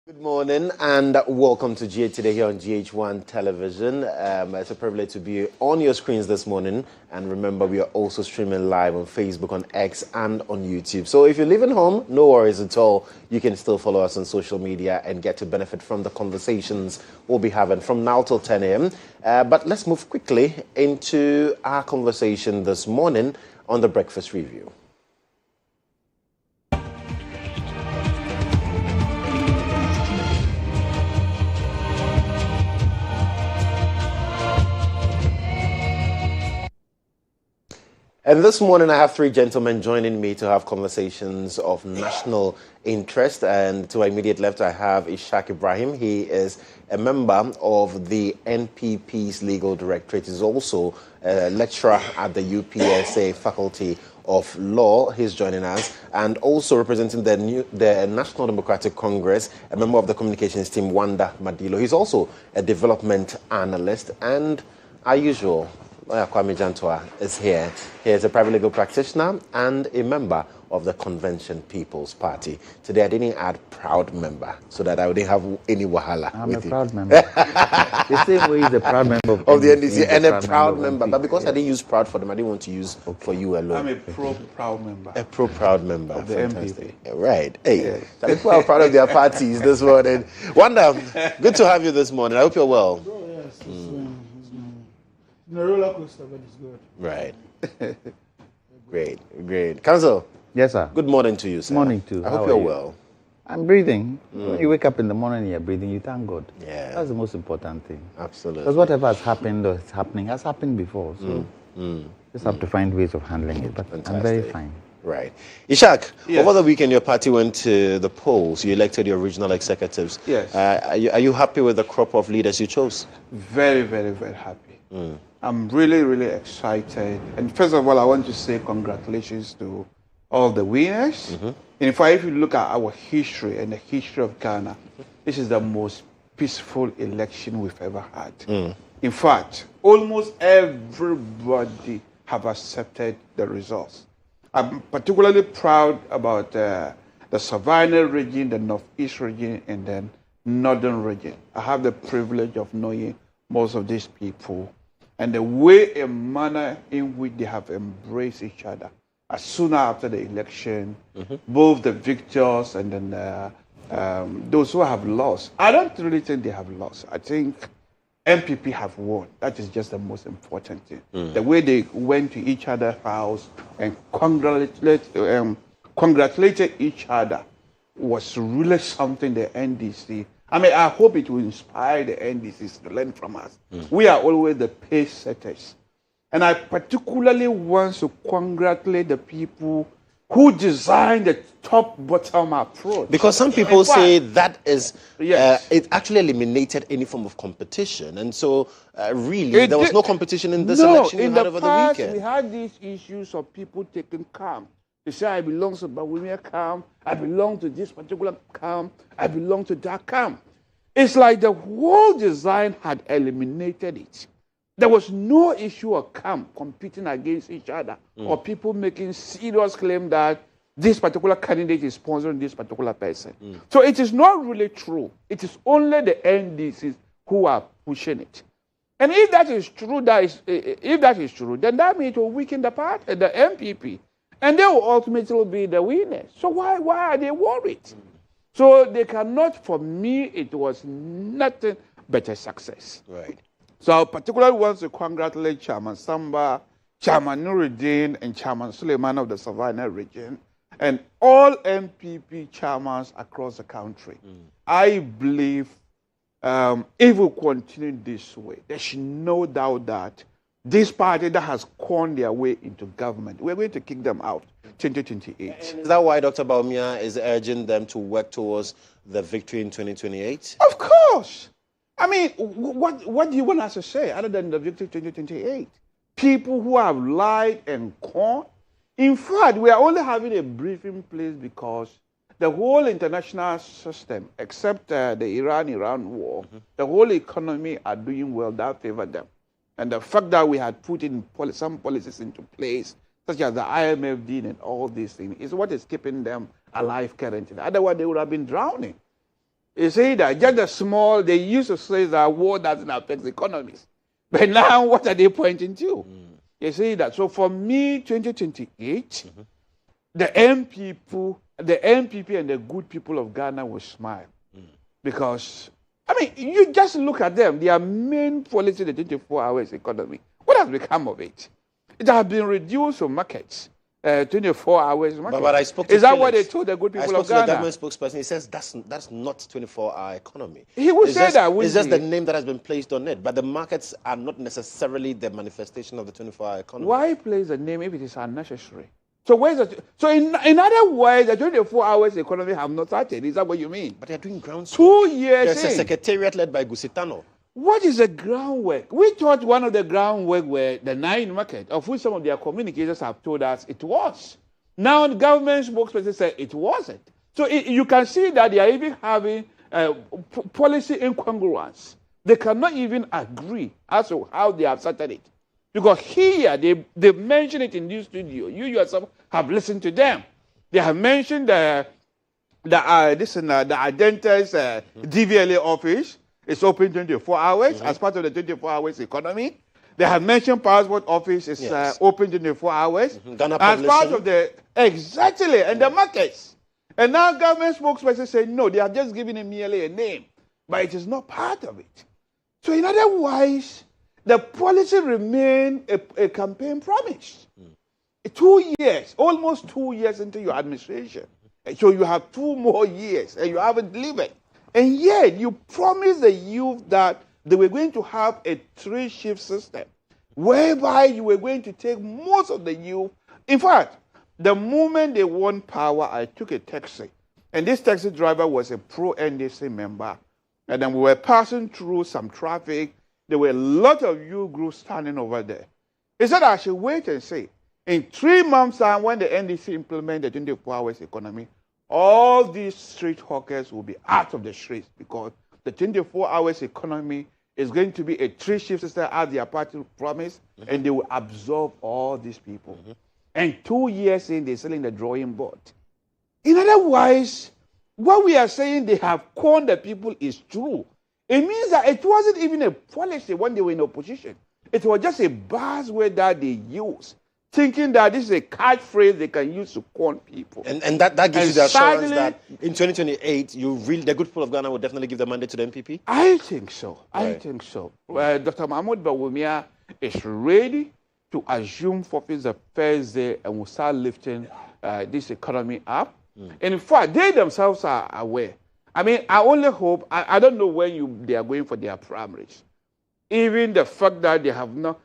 Good morning and welcome to GA Today here on GHOne Television. It's a privilege to be on your screens this morning. And remember, we are also streaming live on Facebook, on X, and on YouTube. So if you're leaving home, no worries at all. You can still follow us on social media and get to benefit from the conversations we'll be having from now till 10 a.m. But let's move quickly into our conversation this morning on the Breakfast Review. And this morning, I have three gentlemen joining me to have conversations of national interest. And to my immediate left, I have Ishaq Ibrahim. He is a member of the NPP's Legal Directorate. He's also a lecturer at the UPSA Faculty of Law. He's joining us. And also representing the National Democratic Congress, a member of the communications team, Wanda Madilo. He's also a development analyst. And, as usual, Kwame Jantua is here. He is a private legal practitioner and a member of the Convention People's Party. Today I didn't add proud member so that I wouldn't have any wahala. I'm a proud member. The same way he's a proud member of the NDC and a proud member. But because I didn't use proud for them, I didn't want to use for you alone. I'm a pro-proud member. A pro-proud member. Of the Fantastic. NPP. Right. Hey, people are proud of their parties this morning. Wanda, good to have you this morning. I hope you're well. Oh, yes. The roller coaster, but it's good. Right. Great. Council. Yes, sir. Good morning to you, sir. Morning too. I hope you're well. I'm breathing. When you wake up in the morning and you're breathing, you thank God. Yeah. That's the most important thing. Absolutely. Because whatever has happened or is happening has happened before. So just have to find ways of handling it. But Fantastic. I'm very fine. Right. Ishaq, Yes. over the weekend your party went to the polls. You elected your regional executives. Yes. Are you happy with the crop of leaders you chose? Very, very, very happy. I'm really, really excited. And first of all, I want to say congratulations to all the winners. In fact, if you look at our history and the history of Ghana, this is the most peaceful election we've ever had. In fact, almost everybody have accepted the results. I'm particularly proud about the Savannah region, the Northeast region, and then Northern region. I have the privilege of knowing most of these people and the way and manner in which they have embraced each other. As soon after the election, both the victors and then those who have lost. I don't really think they have lost. I think MPP have won. That is just the most important thing. The way they went to each other's house and congratulated each other was really something the NDC. I mean, I hope it will inspire the NDCs to learn from us. We are always the pace setters. And I particularly want to congratulate the people who designed the top-bottom approach. Because some people say that is, Yes. it actually eliminated any form of competition. And so, really, there was no competition in this election you had over the weekend. We had these issues of people taking camp. They say, I belong to Bawumia camp, I belong to this particular camp, I belong to that camp. It's like the whole design had eliminated it. There was no issue of camp competing against each other or people making serious claim that this particular candidate is sponsoring this particular person. So it is not really true. It is only the NDCs who are pushing it. And if that is true, then that means it will weaken the party, the MPP. And they will ultimately be the winners. So why are they worried? So they cannot, for me, it was nothing but a success. Right. So I particularly want to congratulate Chairman Samba, Chairman Nuruddin, and Chairman Suleiman of the Savannah region, and all MPP chairmans across the country. I believe if we continue this way, there's no doubt that this party that has cornered their way into government, we're going to kick them out 2028. Is that why Dr. Bawumia is urging them to work towards the victory in 2028? Of course. I mean, what do you want us to say other than the victory 2028? People who have lied and conned. In fact, we are only having a briefing place because the whole international system, except the Iran war, the whole economy are doing well. That favor them. And the fact that we had put in some policies into place, such as the IMF deal and all these things, is what is keeping them alive currently. Otherwise, they would have been drowning. You see that just the small, they used to say that war doesn't affect economies. But now what are they pointing to? You see that. So for me, 2028, the MPP and the good people of Ghana will smile. Because, I mean, you just look at them. Their main policy, the 24 hours economy. What has become of it? It has been reduced to markets. 24 hours market. But I spoke to Is that Felix. what they told the good people of Ghana? The government spokesperson. He says that's not 24-hour economy. He would say that, wouldn't It's just he? the name that has been placed on it. But the markets are not necessarily the manifestation of the 24-hour economy. Why place a name if it is unnecessary? So where's the, so in other words, the 24 hours economy have not started. Is that what you mean? But they're doing groundwork. 2 years There's a secretariat led by Gusitano. What is the groundwork? We thought one of the groundwork were the 9 market, of which some of their communicators have told us it was. Now the government spokesperson said it wasn't. So you can see that they are even having policy incongruence. They cannot even agree as to how they have started it. Because here, they mention it in this studio. You yourself have listened to them. They have mentioned the Adenta's DVLA office. It's open 24 hours as part of the 24 hours economy. They have mentioned passport office is open 24 hours. As part of the, exactly, and the markets. And now government spokesperson say no, they are just giving it merely a name. But it is not part of it. So in other words, the policy remain a campaign promise. 2 years, almost 2 years into your administration. So you have 2 more years and you haven't delivered. And yet you promised the youth that they were going to have a 3-shift system whereby you were going to take most of the youth. In fact, the moment they won power, I took a taxi. And this taxi driver was a pro-NDC member. And then we were passing through some traffic. There were a lot of youth groups standing over there. He said I should wait and see. In 3 months' time, when the NDC implement the 24 hours economy, all these street hawkers will be out of the streets because the 24 hours economy is going to be a 3-shift system as their party promised, and they will absorb all these people. And 2 years in, they're selling the drawing board. In other words, what we are saying they have conned the people is true. It means that it wasn't even a policy when they were in opposition. It was just a buzzword that they used, thinking that this is a catchphrase they can use to con people. And that gives you the assurance that in 2028, the good people of Ghana will definitely give the mandate to the MPP? I think so. Right. I think so. Dr. Mahmoud Bawumia is ready to assume office the first day and will start lifting this economy up. And in fact, they themselves are aware. I mean, I only hope, I don't know when they are going for their primaries. Even the fact that they have not,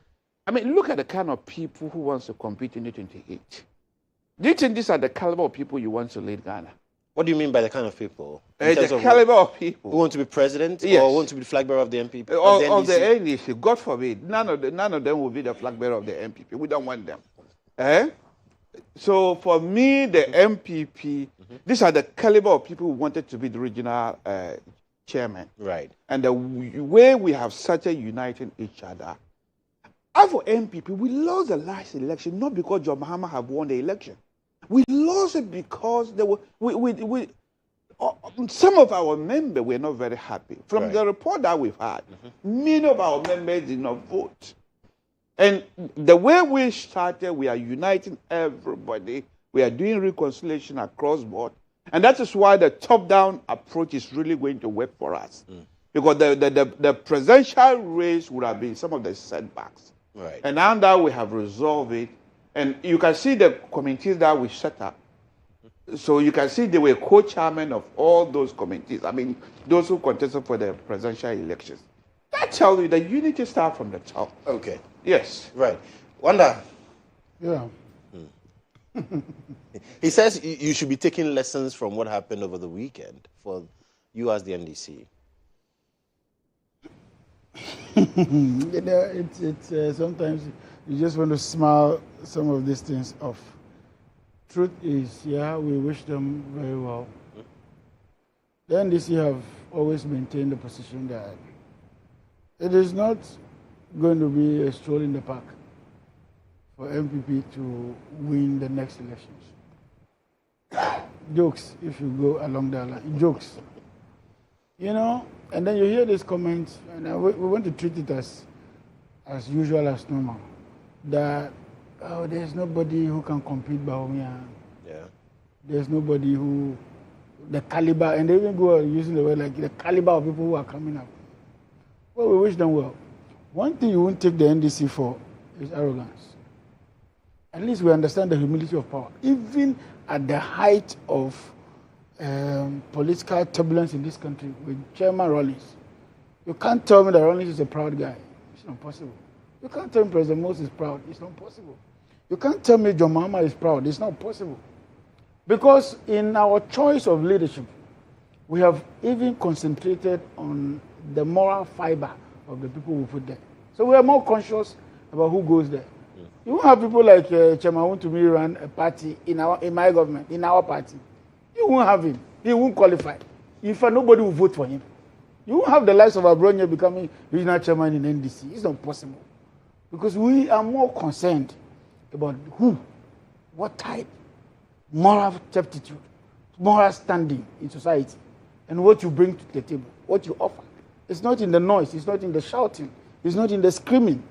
I mean, look at the kind of people who wants to compete in 2028. Do you think these are the caliber of people you want to lead Ghana? What do you mean by the kind of people? The caliber of people. Who want to be president or want to be the flag bearer of the MPP? Of the NDC, God forbid. None of them will be the flag bearer of the MPP. We don't want them. So for me, the MPP, these are the caliber of people who wanted to be the regional chairman. Right. And the way we have started uniting each other. As for MPP, we lost the last election not because John Mahama have won the election. We lost it because there were some of our members were not very happy. From the report that we've had, many of our members did not vote. And the way we started, we are uniting everybody. We are doing reconciliation across board. And that is why the top-down approach is really going to work for us. Because the presidential race would have been some of the setbacks. Right. And now that we have resolved it, and you can see the committees that we set up. So you can see they were co-chairmen of all those committees. I mean, those who contested for the presidential elections. That tells you the unity starts from the top. Okay. Yes. Right. Wanda. Yeah. He says you should be taking lessons from what happened over the weekend for you as the NDC. You know, it's sometimes you just want to smile some of these things off. Truth is, yeah, we wish them very well. The NDC have always maintained the position that it is not going to be a stroll in the park for MPP to win the next elections. Jokes, if you go along that line. Jokes. You know, and then you hear this comment, and we want to treat it as usual, as normal. That, oh, there's nobody who can compete Bawumia. Yeah. There's nobody who, the caliber, and they even go using the word like the caliber of people who are coming up. Well, we wish them well. One thing you won't take the NDC for is arrogance. At least we understand the humility of power. Even at the height of political turbulence in this country with Chairman Rawlings, you can't tell me that Rawlings is a proud guy. It's not possible. You can't tell me President Moses is proud. It's not possible. You can't tell me John Mahama is proud. It's not possible. Because in our choice of leadership, we have even concentrated on the moral fiber of the people we put there. So we are more conscious about who goes there. You won't have people like Chairman to me run a party in my government, in our party. You won't have him. He won't qualify. In fact, nobody will vote for him. You won't have the likes of Abronya becoming regional chairman in NDC. It's not possible. Because we are more concerned about who, what type, moral turpitude, moral standing in society, and what you bring to the table, what you offer. It's not in the noise. It's not in the shouting. It's not in the screaming.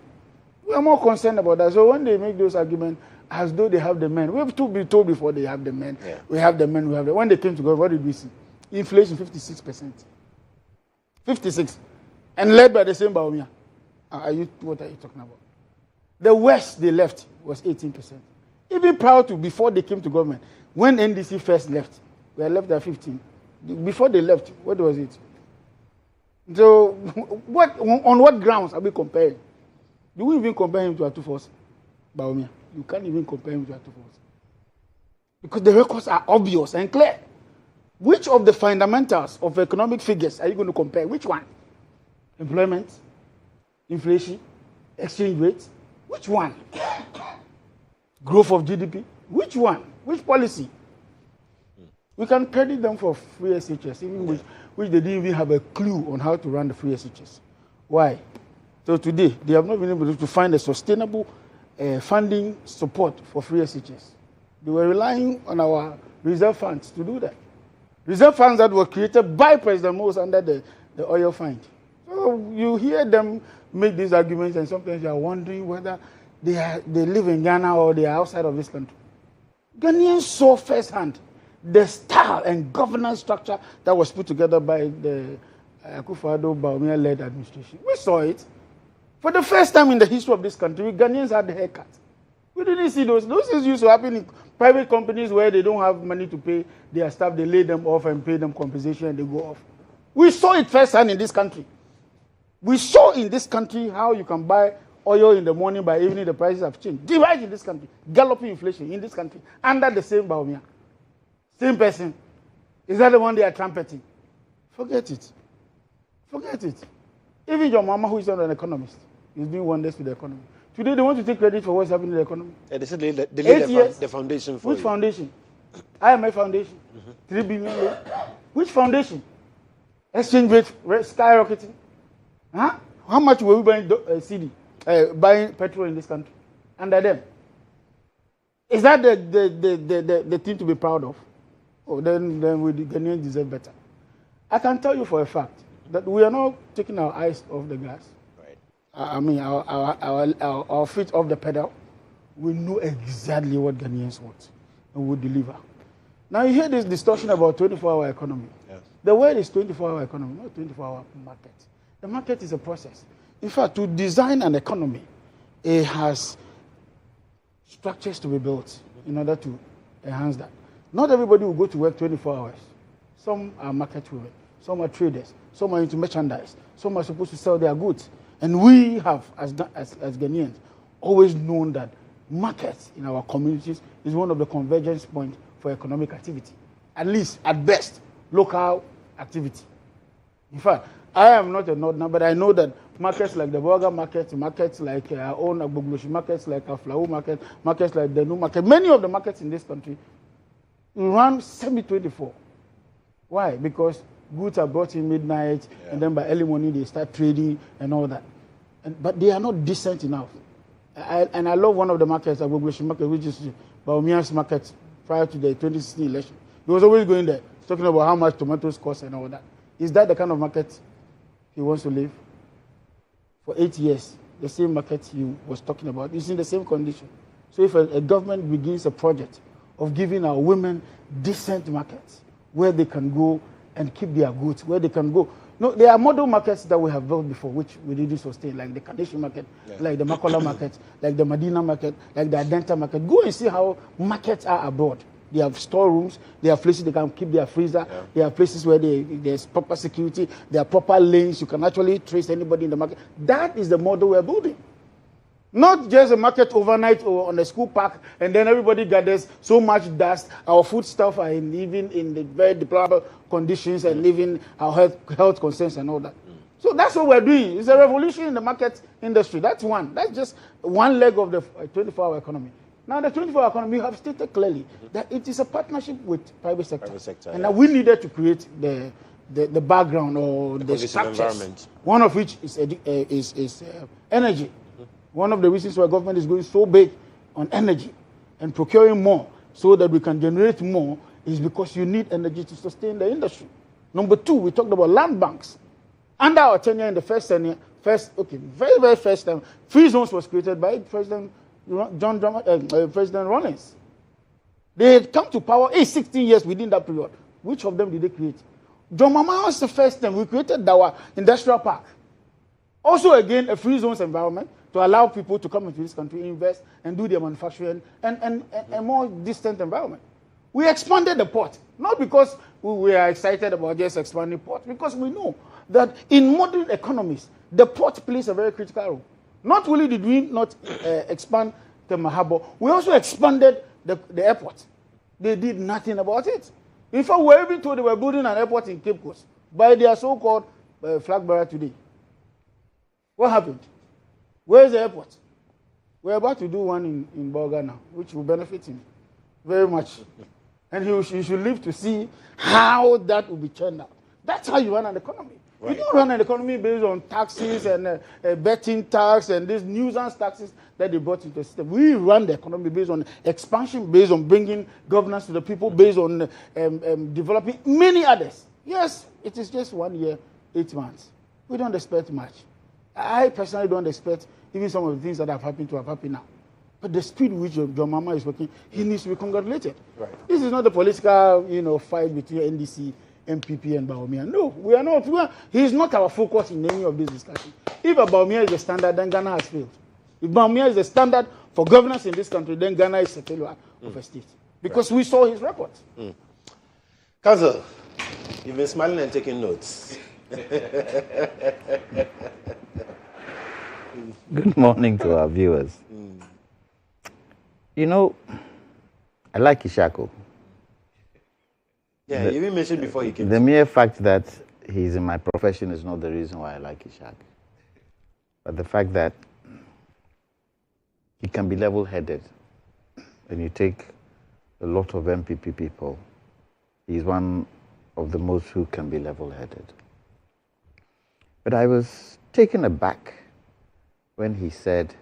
We are more concerned about that. So when they make those arguments, as though they have the men, we have to be told before they have the men. Yeah. We have the men. We have the. When they came to government, what did we see? Inflation 56%, 56, and led by the same Bawumia. What are you talking about? The worst they left was 18%. Even prior to before they came to government, when NDC first left, we had left at 15. Before they left, what was it? So, on what grounds are we comparing? Do we even compare him to Atufos, Bawumia? You can't even compare him to Atufos. Because the records are obvious and clear. Which of the fundamentals of economic figures are you going to compare? Which one? Employment, inflation, exchange rates? Which one? Growth of GDP? Which one? Which policy? We can credit them for free SHS, even which they didn't even have a clue on how to run the free SHS. Why? So today, they have not been able to find a sustainable funding support for free SHS. They were relying on our reserve funds to do that. Reserve funds that were created by President Moses under the oil fund. So you hear them make these arguments, and sometimes you are wondering whether they live in Ghana or they are outside of this country. Ghanaians saw firsthand the style and governance structure that was put together by the Akufo-Addo Bawumia-led administration. We saw it. For the first time in the history of this country, Ghanaians had the haircut. We didn't see those. Those things used to happen in private companies where they don't have money to pay their staff. They lay them off and pay them compensation and they go off. We saw it firsthand in this country. We saw in this country how you can buy oil in the morning, by evening the prices have changed. Divide in this country. Galloping inflation in this country under the same Bawumia. Same person. Is that the one they are trumpeting? Forget it. Forget it. Even your mama, who is not an economist, is doing wonders with the economy. Today they want to take credit for what's happening in the economy. Yeah, they said they laid the foundation for Which you. foundation? IMF Foundation. 3 billion. Which foundation? Exchange rate skyrocketing. Huh? How much were we buying buying petrol in this country under them? Is that the thing to be proud of? Oh, then we Ghanaians deserve better. I can tell you for a fact that we are not taking our eyes off the gas. Right. I mean, our feet off the pedal. We know exactly what Ghanaians want and will deliver. Now you hear this discussion about 24-hour economy. Yes. The word is 24-hour economy, not 24-hour market. The market is a process. In fact, to design an economy, it has structures to be built in order to enhance that. Not everybody will go to work 24 hours. Some are market women, some are traders, some are into merchandise, some are supposed to sell their goods. And we have, as Ghanaians, always known that markets in our communities is one of the convergence points for economic activity. At least, at best, local activity. In fact, I am not a northerner, but I know that markets like the Burger Market, markets like our own Agbogloshi, markets like our Flower Market, markets like the New Market, many of the markets in this country run semi-24. Why? Because goods are brought in midnight, and then by early morning they start trading and all that. But they are not decent enough. I love one of the markets, Agbogloshi Market, which is Bawumia's market prior to the 2016 election. He was always going there, talking about how much tomatoes cost and all that. Is that the kind of market he wants to live? For 8 years, the same market he was talking about is in the same condition. So if a government begins a project of giving our women decent markets where they can go and keep their goods, where they can go. No, there are model markets that we have built before, which we didn't sustain, like the Kaneshi market, like the Makola market, like the Medina market, like the Adenta market. Go and see how markets are abroad. They have storerooms, they have places they can keep their freezer, there are places where there's proper security, there are proper lanes, you can actually trace anybody in the market. That is the model we're building. Not just a market overnight or on a school park, and then everybody gathers so much dust. Our food stuff are living in the very deplorable conditions and living our health concerns and all that. So that's what we're doing. It's a revolution in the market industry. That's one. That's just one leg of the 24-hour economy. Now, the 24-hour economy, we have stated clearly that it is a partnership with private sector. And that we needed to create the background or the structures, environment. One of which is energy. One of the reasons why government is going so big on energy and procuring more so that we can generate more is because you need energy to sustain the industry. Number two, we talked about land banks. Under our tenure in the very, very first time, free zones was created by President Rawlings. They had come to power 16 years within that period. Which of them did they create? John Mahama was the first time we created our industrial park. Also, again, a free zones environment to allow people to come into this country, invest, and do their manufacturing, and a more distant environment. We expanded the port, not because we are excited about just expanding port, because we know that in modern economies, the port plays a very critical role. Not only did we not expand the Mahabo, we also expanded the airport. They did nothing about it. In fact, we were even told they were building an airport in Cape Coast by their so-called flag bearer today. What happened? Where is the airport? We're about to do one in Bolga now, which will benefit him very much. And he should live to see how that will be turned out. That's how you run an economy. Right. You don't run an economy based on taxes and betting tax and these nuisance taxes that they brought into the system. We run the economy based on expansion, based on bringing governance to the people, based on developing many others. Yes, it is just 1 year, 8 months. We don't expect much. I personally don't expect even some of the things that have happened to have happened now. But the speed with which John Mahama is working, he needs to be congratulated. Right. This is not a political, fight between NDC, MPP, and Bawumia. No, we are not. He is not our focus in any of this discussion. If Bawumia is the standard, then Ghana has failed. If Bawumia is the standard for governance in this country, then Ghana is a failure of a state. Because we saw his record. Council, you've been smiling and taking notes. Good morning to our viewers. I like Ishako. Yeah, you even mentioned before he came. The mere fact that he's in my profession is not the reason why I like Ishak. But the fact that he can be level-headed. When you take a lot of MPP people, he's one of the most who can be level-headed. But I was taken aback when he said,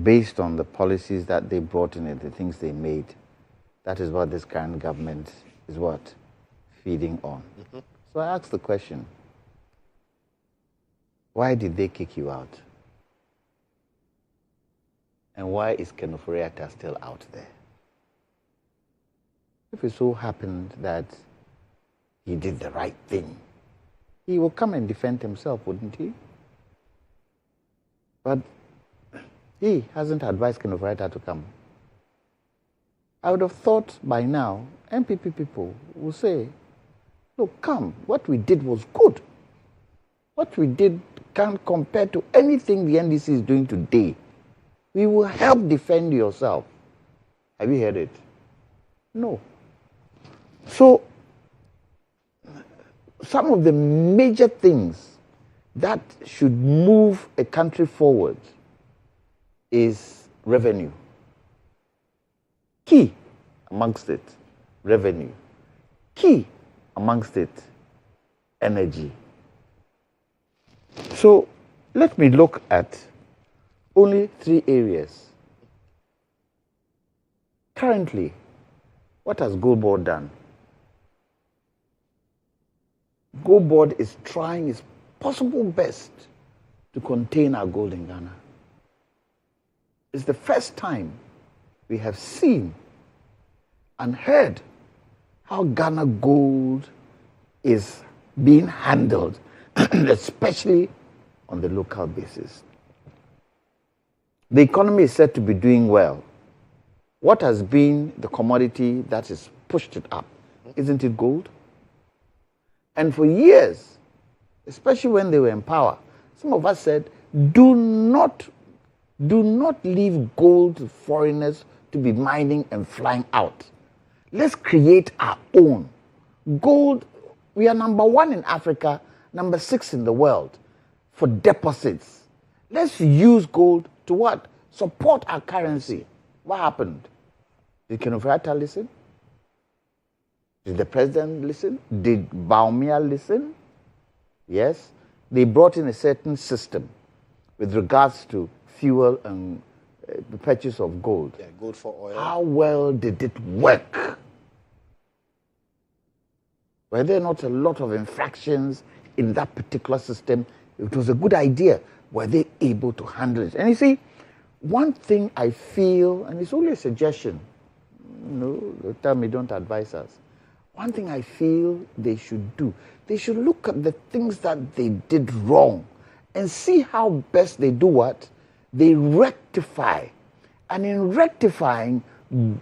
based on the policies that they brought in and the things they made, that is what this current government is what? Feeding on. So I asked the question, why did they kick you out? And why is Kenneth Reactor still out there? If it so happened that he did the right thing, he will come and defend himself, wouldn't he? But he hasn't advised Kenneth Reactor to come. I would have thought by now, MPP people will say, look, come, what we did was good. What we did can't compare to anything the NDC is doing today. We will help defend yourself. Have you heard it? No. So, some of the major things that should move a country forward is revenue. Key amongst it, revenue. Key amongst it, energy. So let me look at only 3 areas. Currently, what has Gold Board done? Gold Board is trying its possible best to contain our gold in Ghana. It's the first time we have seen and heard how Ghana gold is being handled, especially on the local basis. The economy is said to be doing well. What has been the commodity that has pushed it up? Isn't it gold? And for years, especially when they were in power, some of us said, do not leave gold to foreigners to be mining and flying out. Let's create our own. Gold, we are number 1 in Africa, number 6 in the world for deposits. Let's use gold to what? Support our currency. What happened? Did Kenofrata listen? Did the president listen? Did Baumia listen? Yes. They brought in a certain system with regards to fuel and the purchase of gold. Yeah, gold for oil. How well did it work? Were there not a lot of infractions in that particular system? It was a good idea. Were they able to handle it? And you see, one thing I feel, and it's only a suggestion, they'll tell me don't advise us. One thing I feel they should do, they should look at the things that they did wrong and see how best they do what? They rectify. And in rectifying,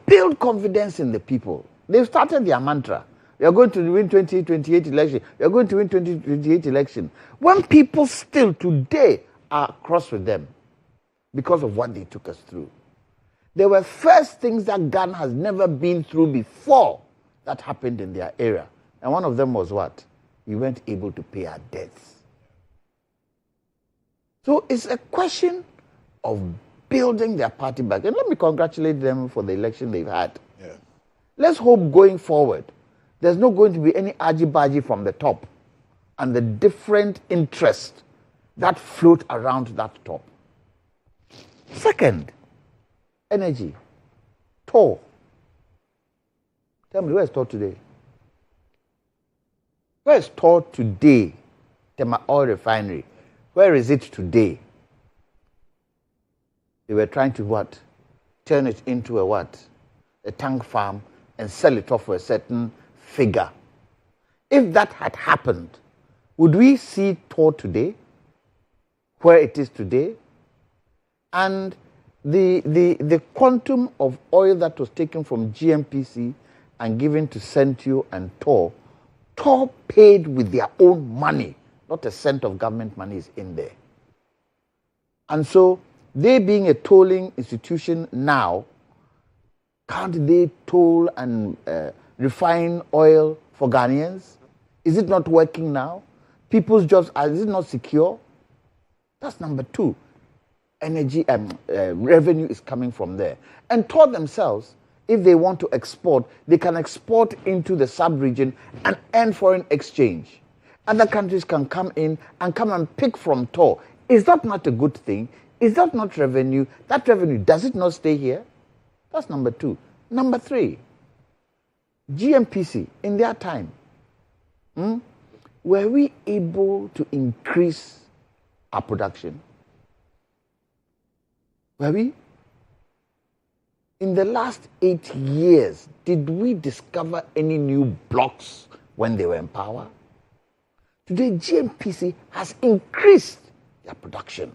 build confidence in the people. They've started their mantra. You're going to win 2028 election. You're going to win 2028 election. When people still today are cross with them because of what they took us through. There were first things that Ghana has never been through before that happened in their area. And one of them was what? We weren't able to pay our debts. So it's a question of building their party back. And let me congratulate them for the election they've had. Yeah. Let's hope going forward, there's not going to be any argy-bargy from the top and the different interests that float around that top. Second, energy. Tor. Tell me, where is Tor today? Where is Tor today? Tema Oil Refinery. Where is it today? They were trying to what? Turn it into a what? A tank farm and sell it off for a certain figure. If that had happened, would we see Tor today? Where it is today? And the quantum of oil that was taken from GMPC and given to Centio and Tor paid with their own money. Not a cent of government money is in there. And so, they being a tolling institution now, can't they toll and refine oil for Ghanaians? Is it not working now? People's jobs, is it not secure? That's number 2. Energy revenue is coming from there. And Tor themselves, if they want to export, they can export into the sub-region and earn foreign exchange. Other countries can come in and come and pick from Tor. Is that not a good thing? Is that not revenue? That revenue, does it not stay here? That's number 2. Number 3, GMPC, in their time, were we able to increase our production? Were we? In the last 8 years, did we discover any new blocks when they were in power? Today, GMPC has increased their production.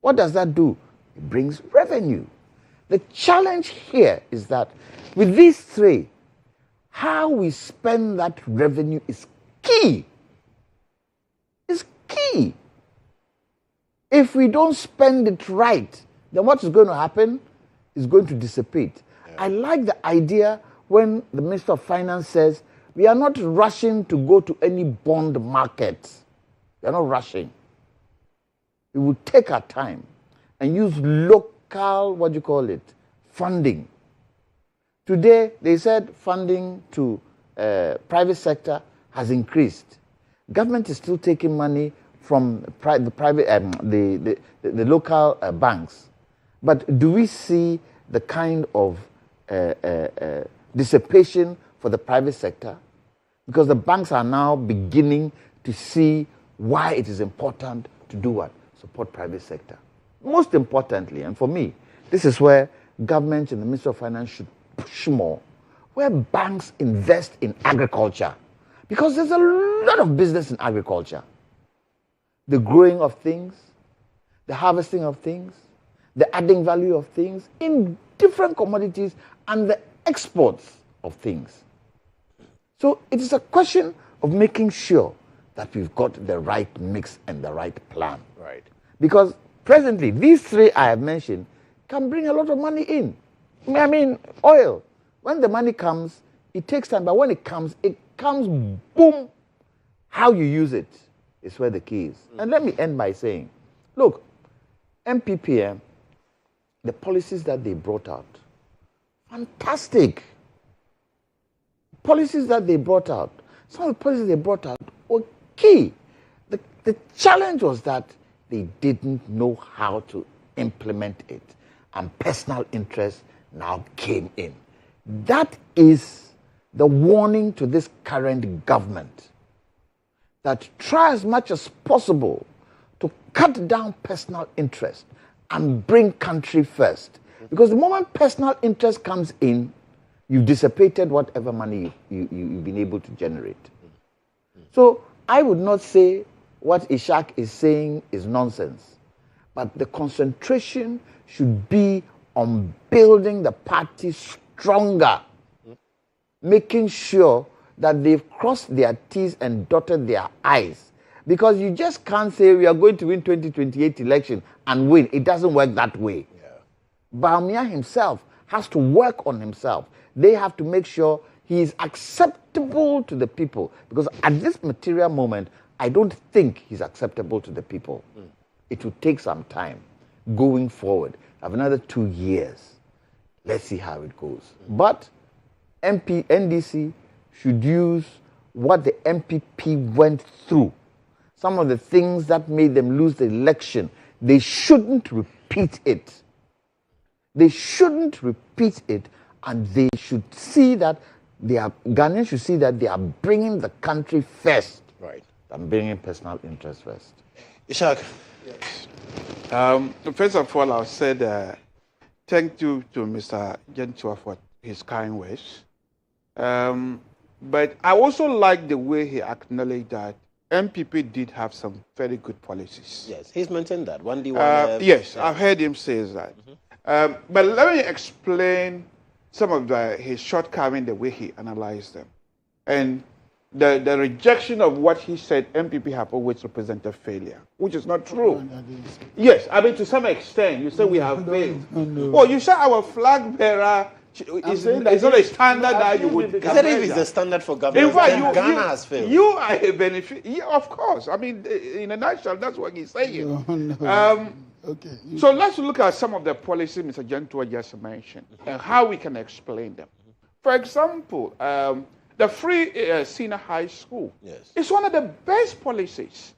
What does that do? It brings revenue. The challenge here is that with these 3, how we spend that revenue is key. It's key. If we don't spend it right, then what is going to happen is going to dissipate. Yeah. I like the idea when the Minister of Finance says, we are not rushing to go to any bond market. We are not rushing. We will take our time and use local, funding. Today, they said funding to private sector has increased. Government is still taking money from the local banks. But do we see the kind of dissipation for the private sector? Because the banks are now beginning to see why it is important to do what? Support private sector. Most importantly, and for me, this is where government and the Ministry of Finance should push more, where banks invest in agriculture. Because there's a lot of business in agriculture. The growing of things, the harvesting of things, the adding value of things in different commodities, and the exports of things. So it is a question of making sure that we've got the right mix and the right plan. Right. Because presently, these three I have mentioned can bring a lot of money in. I mean, oil. When the money comes, it takes time, but when it comes boom. How you use it is where the key is. And let me end by saying, look, MPPM, the policies that they brought out, fantastic. Policies that they brought out, some of the policies they brought out were key. The challenge was that they didn't know how to implement it, and personal interest now came in. That is the warning to this current government, that try as much as possible to cut down personal interest and bring country first. Because the moment personal interest comes in, you've dissipated whatever money you've been able to generate. So I would not say what Ishak is saying is nonsense, but the concentration should be on building the party stronger, making sure that they've crossed their T's and dotted their I's. Because you just can't say we are going to win 2028 election and win. It doesn't work that way. Yeah. Bawumia himself has to work on himself. They have to make sure he is acceptable to the people. Because at this material moment, I don't think he's acceptable to the people. It will take some time going forward. I have another 2 years. Let's see how it goes. But NDC should use what the MPP went through. Some of the things that made them lose the election, they shouldn't repeat it. They shouldn't repeat it, and they should see that Ghanaians should see that they are bringing the country first. Right. Than bringing personal interest first. Ishak. Yes. First of all, I said thank you to Mr. Gentua for his kind words. But I also like the way he acknowledged that MPP did have some very good policies. Yes, he's mentioned that. Yes, I've heard him say that. But let me explain some of his shortcomings, the way he analyzed them. And the rejection of what he said, MPP have always represented failure, which is not true. Yes, I mean, to some extent, you say we have failed. No. Oh, you say our flag bearer is not a standard that you would. He said if it's the standard for government, in fact, Ghana has failed. You are a benefit. Yeah, of course. I mean, in a nutshell, that's what he's saying. No. Okay. So let's look at some of the policies Mr. Gentua just mentioned and how we can explain them. For example, the free senior high school. Yes. It's one of the best policies.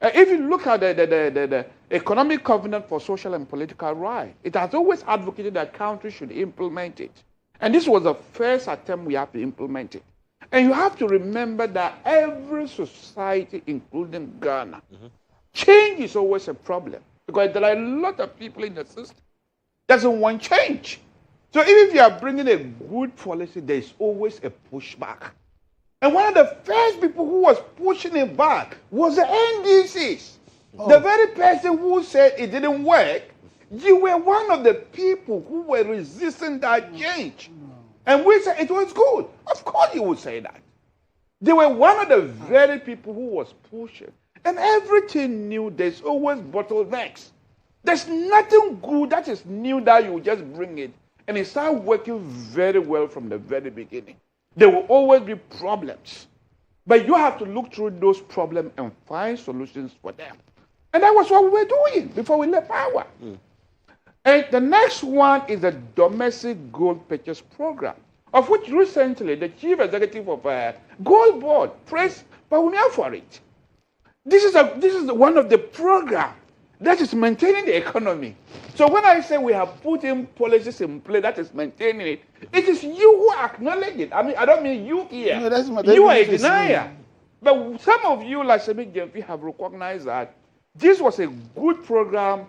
If you look at the economic covenant for social and political rights, it has always advocated that countries should implement it. And this was the first attempt we have to implement it. And you have to remember that every society, including Ghana, change is always a problem. Because there are a lot of people in the system that doesn't want change. So even if you are bringing a good policy, there is always a pushback. And one of the first people who was pushing it back was the NDCs. Oh. The very person who said it didn't work, you were one of the people who were resisting that change. And we said it was good. Of course you would say that. They were one of the very people who was pushing. And everything new, there's always bottlenecks. There's nothing good that is new that you just bring it. And it started working very well from the very beginning. There will always be problems. But you have to look through those problems and find solutions for them. And that was what we were doing before we left power. And the next one is the domestic gold purchase program, of which recently the chief executive of Gold Board praised Bawumia for it. This is one of the programs. That is maintaining the economy. So when I say we have put in policies in place that is maintaining it, it is you who acknowledge it. I mean, I don't mean you here. No, that's my You are a denier. But some of you, like Semi Gemfi, have recognized that this was a good program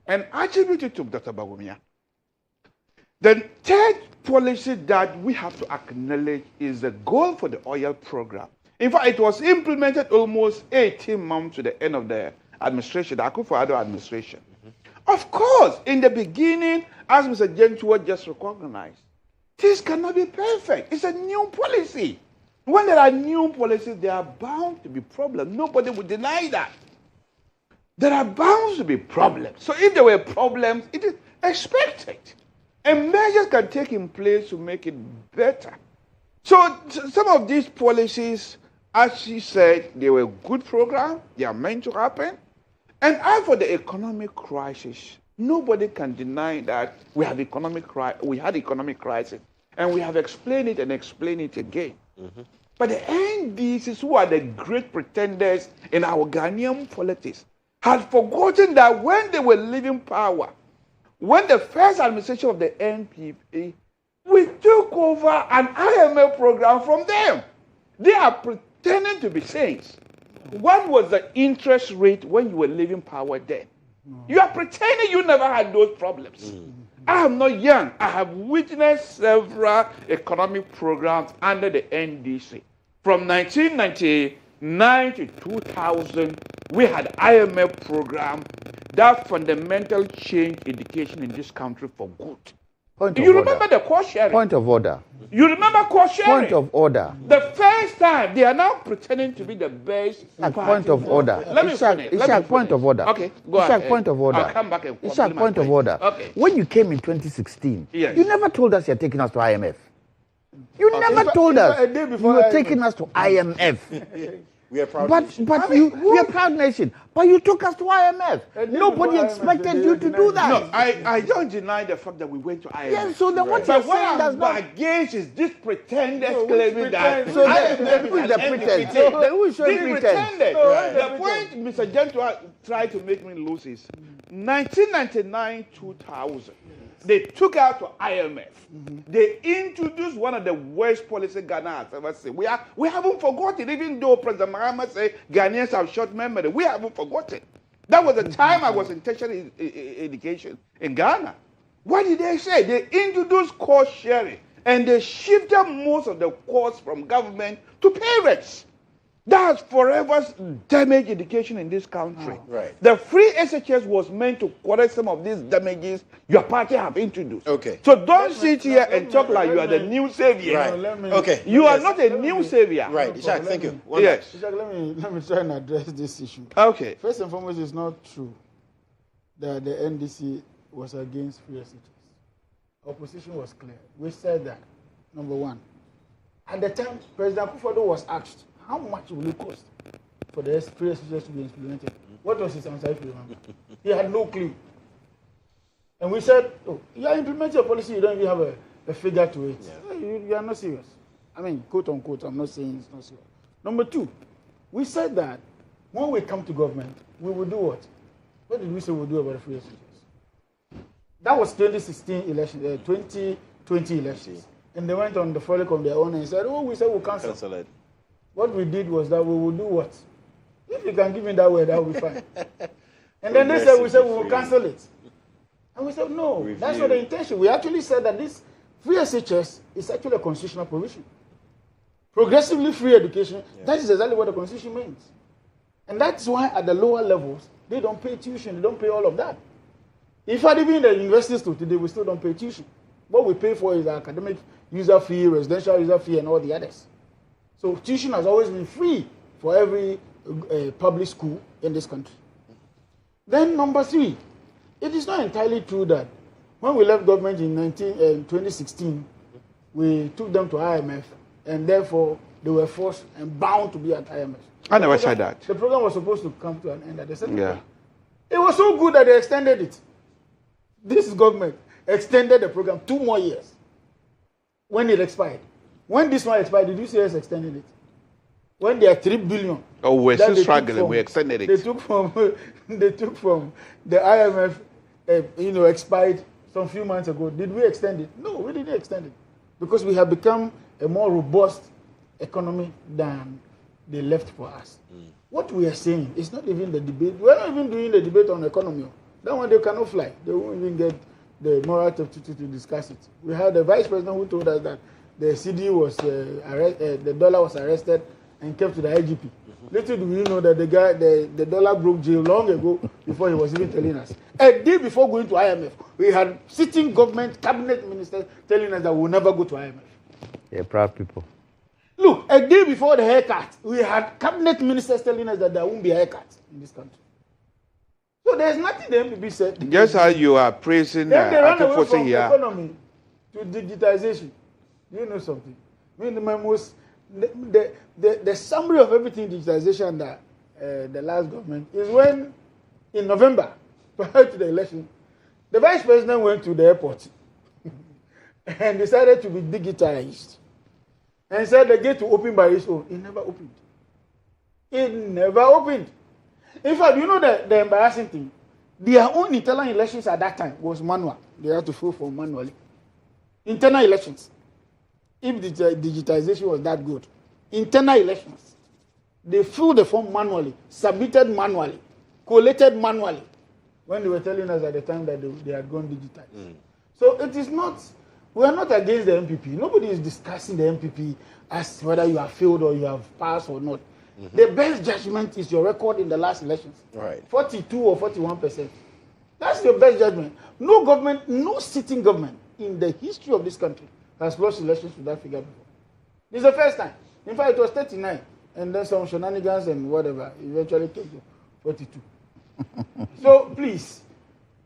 and attribute it to Dr. Bawumia. The third policy that we have to acknowledge is the goal for the oil program. In fact, it was implemented almost 18 months to the end of the administration, the Akufo-Addo administration. Of course, in the beginning, as Mr. GHOne just recognized, this cannot be perfect. It's a new policy. When there are new policies, there are bound to be problems. Nobody would deny that. There are bound to be problems. So if there were problems, it is expected. And measures can take in place to make it better. So some of these policies, as she said, they were good programs. They are meant to happen. And as for the economic crisis, nobody can deny that we had economic crisis. And we have explained it and explained it again. But the NDCs, who are the great pretenders in our Ghanaian politics, had forgotten that when they were leaving power, when the first administration of the NPP, we took over an IMF program from them. They are pretending to be saints. What was the interest rate when you were leaving power then? You are pretending you never had those problems. I am not young. I have witnessed several economic programs under the NDC. From 1999 to 2000, we had IMF program that fundamental change education in this country for good. You remember the cost sharing? Point of order. You remember cost sharing? Point of order. The first time, they are now pretending to be the best. Point of order. Let me finish. Ishak, point of order. Okay, go ahead. Point of order. I'll come back and Ishak, point of order. Okay. When you came in 2016, yes, you never told us you're taking us to IMF. You never told us you were taking us to IMF. We are proud nation. But we are a proud nation. But you took us to IMF. Nobody expected you to do that. No, I don't deny the fact that we went to IMF. Yes, so then what you're saying does not... against is this pretenders claiming that... So who is the pretend? Who is showing pretend? The point Mr. GHOne tried to make me lose is 1999-2000. They took out to IMF. They introduced one of the worst policy Ghana has ever seen. We haven't forgotten, even though President Mahama said Ghanaians have short memory. We haven't forgotten. That was the time I was in tertiary education in Ghana. What did they say? They introduced cost sharing, and they shifted most of the costs from government to parents. That has forever damaged education in this country. Right. The free SHS was meant to correct some of these damages your party have introduced. Okay. So don't sit here and talk like you are the new savior. Right. Okay. You are not a new savior. Right. Ishak, thank you. Yes. Ishak, let me try and address this issue. Okay. First and foremost, it's not true that the NDC was against free SHS. Opposition was clear. We said that, number one. At the time, President Akufo-Addo was asked, how much will it cost for the free SHS to be implemented? What was his answer, if you remember? He had no clue. And we said, oh, you are implementing a policy, you don't even have a figure to it. Yeah. You are not serious. I mean, quote unquote, I'm not saying it's not serious. Number two, we said that when we come to government, we will do what? What did we say we'll do about the free SHS? That was 2016 election, 2020 elections. And they went on the frolic of their own and said, oh, we said we'll cancel it. What we did was that we will do what? If you can give me that word, that will be fine. And then they said, we will cancel it. And we said, no, that's not the intention. We actually said that this free SHS is actually a constitutional provision. Progressively free education, that is exactly what the Constitution means. And that's why at the lower levels, they don't pay tuition, they don't pay all of that. In fact, even in the universities today, we still don't pay tuition. What we pay for is the academic user fee, residential user fee, and all the others. So tuition has always been free for every public school in this country. Then number three, it is not entirely true that when we left government in 2016, we took them to IMF, and therefore they were forced and bound to be at IMF. I never said that. The program was supposed to come to an end at the second time. It was so good that they extended it. This government extended the program 2 more years when it expired. When this one expired, did you see us extending it? When there are 3 billion Oh, we're that still they took struggling. from- We extended it. They took from the IMF, expired some few months ago. Did we extend it? No, we didn't extend it because we have become a more robust economy than they left for us. What we are saying is not even the debate. We're not even doing the debate on economy. That one they cannot fly. They won't even get the moral to discuss it. We had a vice president who told us that the CD was the dollar was arrested and kept to the IGP. Little do we know that the dollar broke jail long ago before he was even telling us. A day before going to IMF, we had sitting government cabinet ministers telling us that we will never go to IMF. They're proud people. Look, a day before the haircut, we had cabinet ministers telling us that there won't be a haircut in this country. So there's nothing the MPP said. Just how you are praising Then they ran away Akufo-Addo from here. economy to digitization. Do you know something? I mean, the summary of everything digitization that the last government is when, in November, prior to the election, the vice president went to the airport and decided to be digitized. And said the gate will open by its own. It never opened. It never opened. In fact, you know the embarrassing thing? Their own internal elections at that time was manual. They had to fill form manually. Internal elections. If the digitization was that good. Internal elections. They filled the form manually, submitted manually, collated manually, when they were telling us at the time that they had gone digitized. So it is not, we are not against the MPP. Nobody is discussing the MPP as whether you have failed or you have passed or not. The best judgment is your record in the last elections. Right. 42 or 41%. That's your best judgment. No government, no sitting government in the history of this country has lost elections with that figure before. This is the first time. In fact, it was 39, and then some shenanigans and whatever eventually came to 42. So please,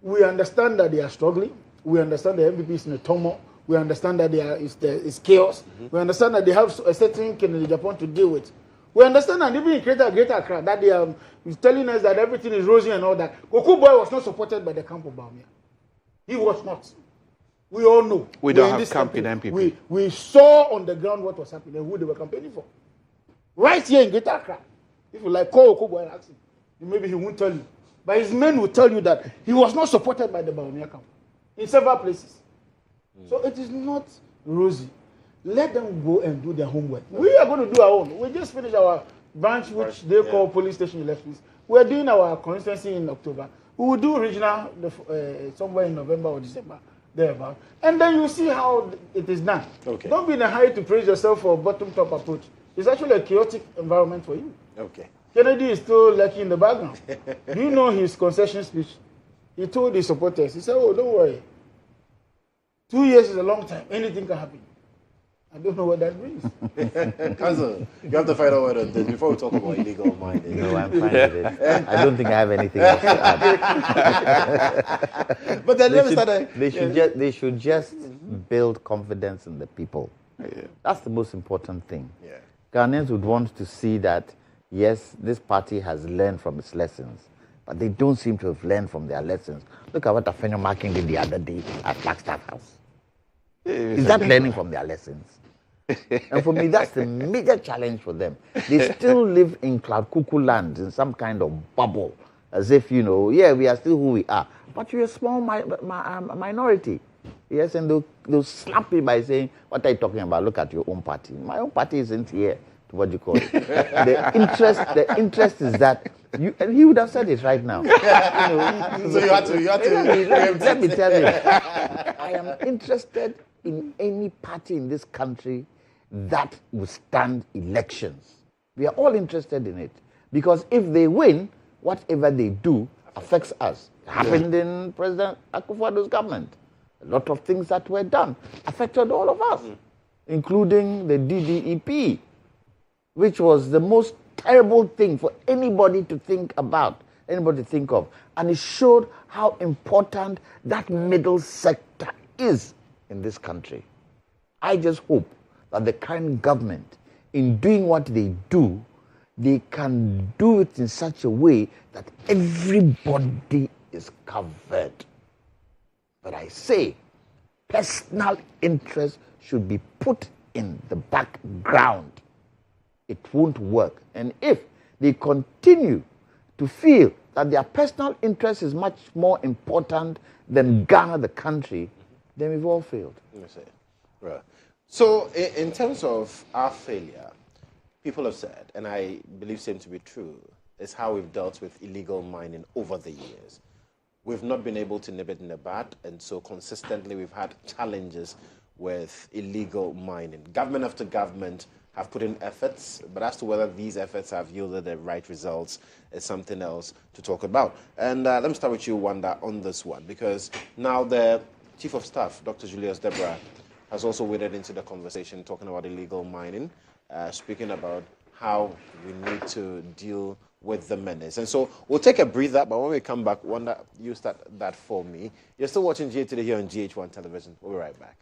we understand that they are struggling. We understand the MPP is in a turmoil. We understand that it's chaos. We understand that they have a certain Kennedy Japan to deal with. We understand that even in Greater Accra, that they are telling us that everything is rosy and all that. Koku Boy was not supported by the camp of Bawumia. He was not. We all know. We don't have camp in MPP. We saw on the ground what was happening and who they were campaigning for. Right here in Greater Accra. If you like, call Koku Boy and ask him. Maybe he won't tell you. But his men will tell you that he was not supported by the Bawumia camp in several places. So it is not rosy. Let them go and do their homework. We are going to do our own. We just finished our branch, which they call police station elections. We are doing our constituency in October. We will do regional somewhere in November or December, thereabout. And then you see how it is done. Okay. Don't be in a hurry to praise yourself for a bottom-top approach. It's actually a chaotic environment for you. Okay. Kennedy is still lurking in the background. Do you know his concession speech? He told his supporters, he said, oh, don't worry. 2 years is a long time. Anything can happen. I don't know what that means. Cousin, you have to find out what it is before we talk about illegal mining. No, I'm fine with it. I don't think I have anything else to add. But then let me start. They should just build confidence in the people. Yeah. That's the most important thing. Yeah. Ghanaians would want to see that, yes, this party has learned from its lessons, but they don't seem to have learned from their lessons. Look at what Afenyo Marking did the other day at Flagstaff House. Is that learning from their lessons? And for me, that's the major challenge for them. They still live in Cloud Cuckoo land, in some kind of bubble, as if, we are still who we are. But you're a small minority. Yes, and they'll slap you by saying, what are you talking about? Look at your own party. My own party isn't here, to what you call it. The interest is that, and he would have said it right now. So you had to. Let me tell you, I am interested in any party in this country that will stand elections. We are all interested in it. Because if they win, whatever they do affects us. It happened in President Akufo-Addo's government. A lot of things that were done affected all of us, including the DDEP, which was the most terrible thing for anybody to think about, anybody to think of. And it showed how important that middle sector is in this country. I just hope that the current government, in doing what they do, they can do it in such a way that everybody is covered. But I say, personal interest should be put in the background. It won't work. And if they continue to feel that their personal interest is much more important than Ghana, the country, then we've all failed. Yes, sir. Right. So, in terms of our failure, people have said, and I believe same to be true, is how we've dealt with illegal mining over the years. We've not been able to nip it in the bud, and so consistently we've had challenges with illegal mining. Government after government have put in efforts, but as to whether these efforts have yielded the right results is something else to talk about. And let me start with you, Wanda, on this one, because now the Chief of Staff, Dr. Julius Deborah, has also waded into the conversation talking about illegal mining, speaking about how we need to deal with the menace. And so we'll take a breather, but when we come back, Wanda, you start that for me. You're still watching GA Today here on GHOne Television. We'll be right back.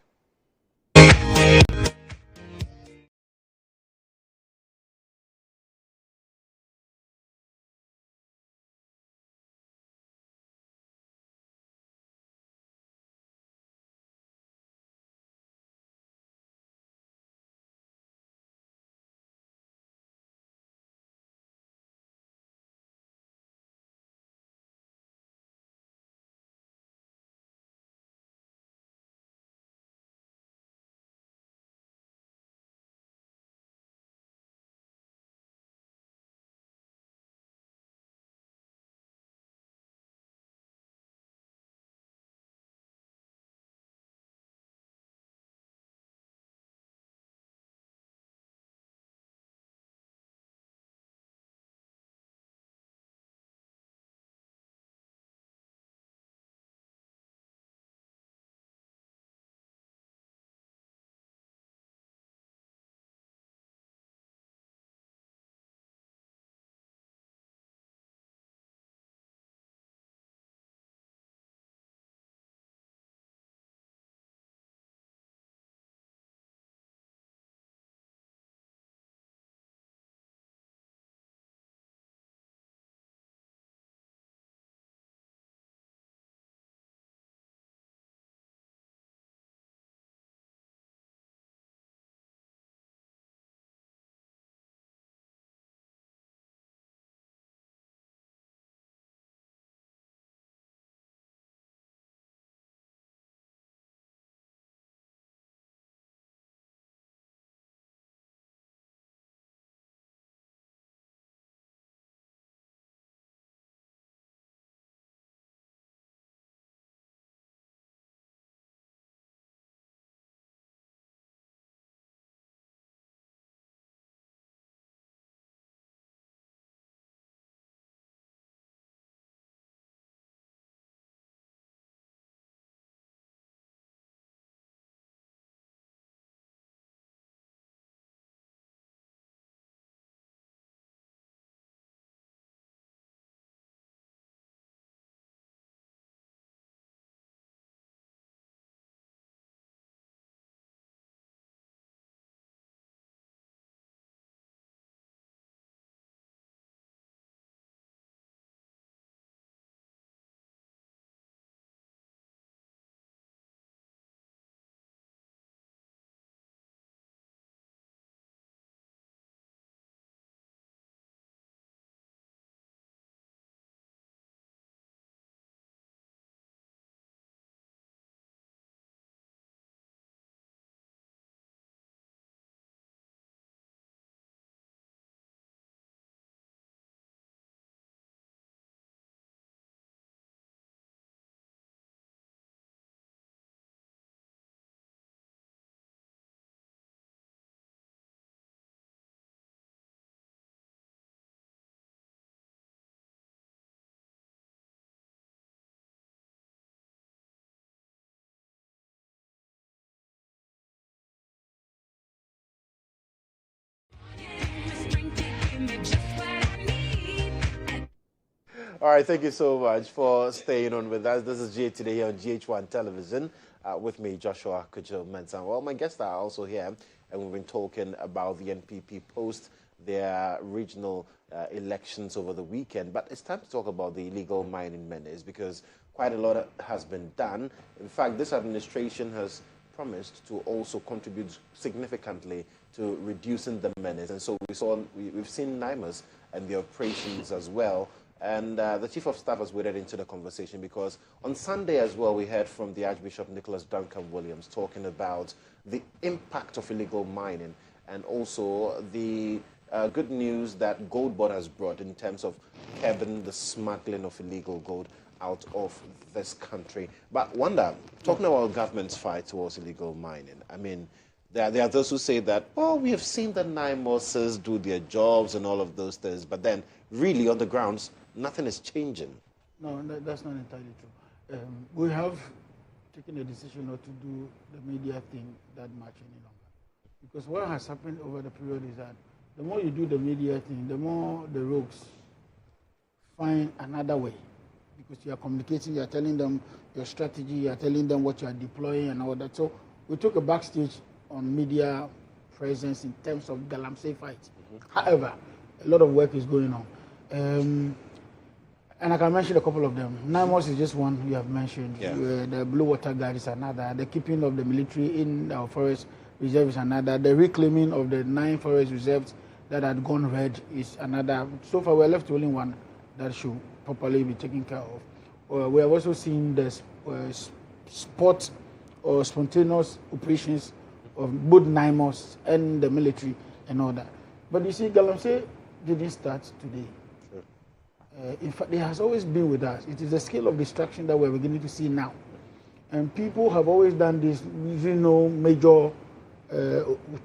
All right, thank you so much for staying on with us. This is GA Today here on GH1 Television with me, Joshua Kodjo Mensah. Well, my guests are also here, and we've been talking about the NPP post their regional elections over the weekend. But it's time to talk about the illegal mining menace because quite a lot has been done. In fact, this administration has promised to also contribute significantly to reducing the menace. And so we've seen NIMOS and the operations as well. And the Chief of Staff has waded into the conversation because on Sunday as well, we heard from the Archbishop Nicholas Duncan Williams talking about the impact of illegal mining and also the good news that Gold Board has brought in terms of curbing the smuggling of illegal gold out of this country. But Wanda, talking about government's fight towards illegal mining, I mean, there are those who say that, well, we have seen the NIMOSs do their jobs and all of those things, but then really on the grounds, nothing is changing. No, that's not entirely true. We have taken a decision not to do the media thing that much any longer. Because what has happened over the period is that the more you do the media thing, the more the rogues find another way. Because you are communicating, you are telling them your strategy, you are telling them what you are deploying and all that. So we took a backstage on media presence in terms of Galamsey fight. However, a lot of work is going on. And I can mention a couple of them. NIMOS is just one you have mentioned. Yeah. The Blue Water Guard is another. The keeping of the military in our forest reserve is another. The reclaiming of the 9 forest reserves that had gone red is another. So far, we're left with only one that should properly be taken care of. We have also seen the spot or spontaneous operations of both NIMOS and the military and all that. But you see, Galamsey didn't start today. In fact, it has always been with us. It is the scale of destruction that we're beginning to see now. And people have always done this using no major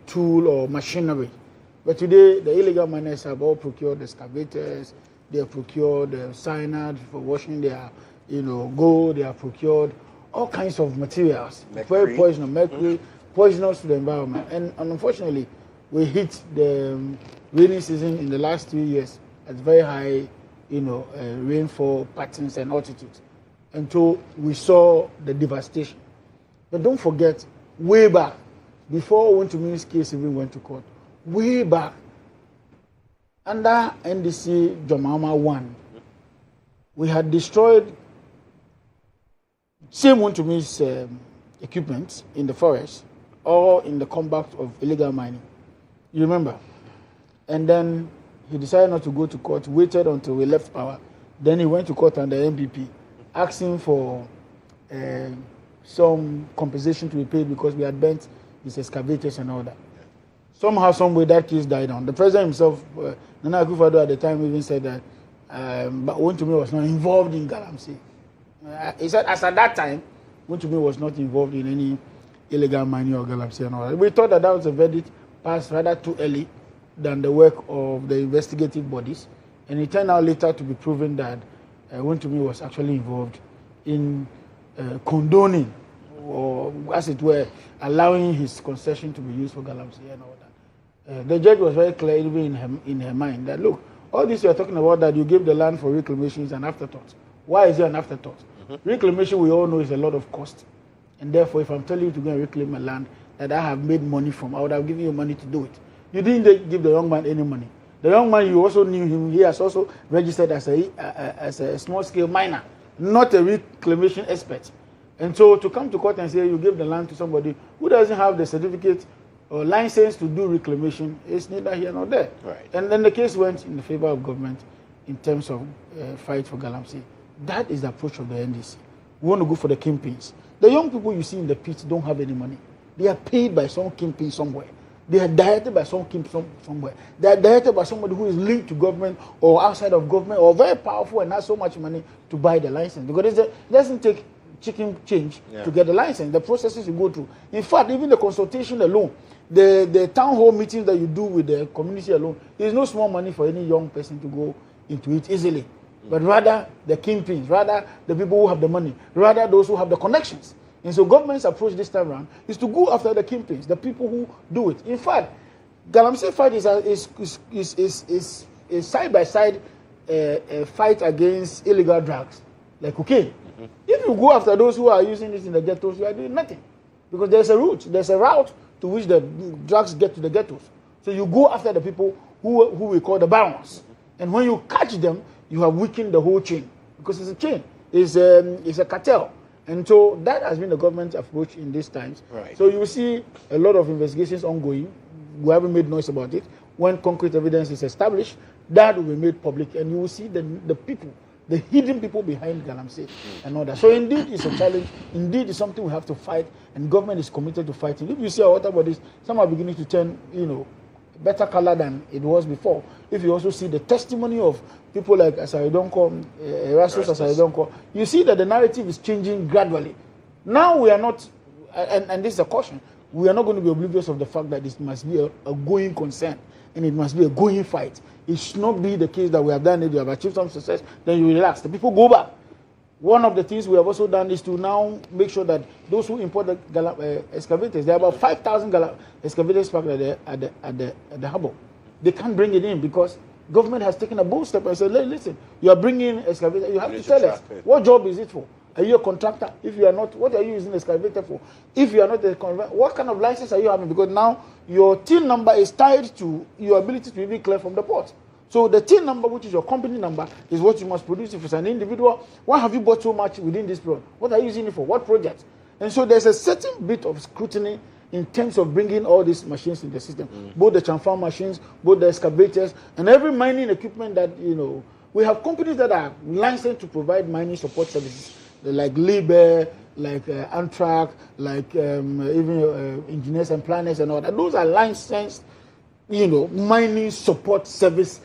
tool or machinery. But today, the illegal miners have all procured excavators, they have procured cyanide for washing their gold, they have procured all kinds of materials, Mercury. very poisonous, mercury, poisonous to the environment. And unfortunately, we hit the rainy season in the last 2 years at very high rainfall patterns and altitudes. And so we saw the devastation. But don't forget, way back, before Wintomin's case even went to court, way back, under NDC Jomama 1, we had destroyed same Wintomin's equipment in the forest or in the combat of illegal mining. You remember? And then he decided not to go to court, waited until we left power. Then he went to court under MPP, asking for some compensation to be paid because we had burnt his excavators and all that. Somehow, some way, that case died on. The president himself, Nana Akufo-Addo at the time, even said that but Wontumi was not involved in Galamsey. He said, as at that time, Wontumi was not involved in any illegal mining or Galamsey and all that. We thought that was a verdict passed rather too early than the work of the investigative bodies. And it turned out later to be proven that Wontumi was actually involved in condoning or, as it were, allowing his concession to be used for Galamsey and all that. The judge was very clear even in her mind that, look, all this you're talking about that you give the land for reclamation is an afterthought. Why is it an afterthought? Reclamation, we all know, is a lot of cost. And therefore, if I'm telling you to go and reclaim a land that I have made money from, I would have given you money to do it. You didn't give the young man any money. The young man, you also knew him. He has also registered as a small-scale miner, not a reclamation expert. And so to come to court and say you give the land to somebody who doesn't have the certificate or license to do reclamation is neither here nor there. Right. And then the case went in the favor of government in terms of fight for Galamsey. That is the approach of the NDC. We want to go for the kingpins. The young people you see in the pits don't have any money. They are paid by some kingpin somewhere. They are directed by some kingpin somewhere. They are directed by somebody who is linked to government or outside of government or very powerful and has so much money to buy the license. Because it doesn't take chicken change to get the license. The processes you go through. In fact, even the consultation alone, the town hall meetings that you do with the community alone, is no small money for any young person to go into it easily. But rather the kingpins, rather the people who have the money, rather those who have the connections. And so government's approach this time around is to go after the kingpins, the people who do it. In fact, Galamsey fight is side by side a fight against illegal drugs like cocaine. If you go after those who are using this in the ghettos, you are doing nothing. Because there's a route to which the drugs get to the ghettos. So you go after the people who we call the barons. And when you catch them, you have weakened the whole chain. Because it's a chain. It's a cartel. And so that has been the government's approach in these times. Right. So you will see a lot of investigations ongoing. We haven't made noise about it. When concrete evidence is established, that will be made public, and you will see the people, the hidden people behind Galamsey and all that. So indeed, it's a challenge. Indeed, it's something we have to fight, and government is committed to fighting. If you see our water bodies, some are beginning to turn, better color than it was before. If you also see the testimony of people like Asayidonko, Erastus Asayidonko, you see that the narrative is changing gradually. Now we are not, and this is a caution, we are not going to be oblivious of the fact that this must be a going concern, and it must be a going fight. It should not be the case that we have done it, we have achieved some success, then you relax. The people go back. One of the things we have also done is to now make sure that those who import the excavators, there are about 5,000 excavators parked at the harbor. They can't bring it in because government has taken a bold step and said, listen, you are bringing excavator, you have to tell us, what job is it for? Are you a contractor? If you are not, what are you using the excavator for? If you are not a contractor, what kind of license are you having? Because now your TIN number is tied to your ability to even clear from the port. So the TIN number, which is your company number, is what you must produce. If it's an individual, why have you bought so much within this period? What are you using it for? What project? And so there's a certain bit of scrutiny in terms of bringing all these machines in the system, both the transfer machines, both the excavators, and every mining equipment that, we have companies that are licensed to provide mining support services, like Liber, like Amtrak, like even engineers and planners and all that. Those are licensed, mining support service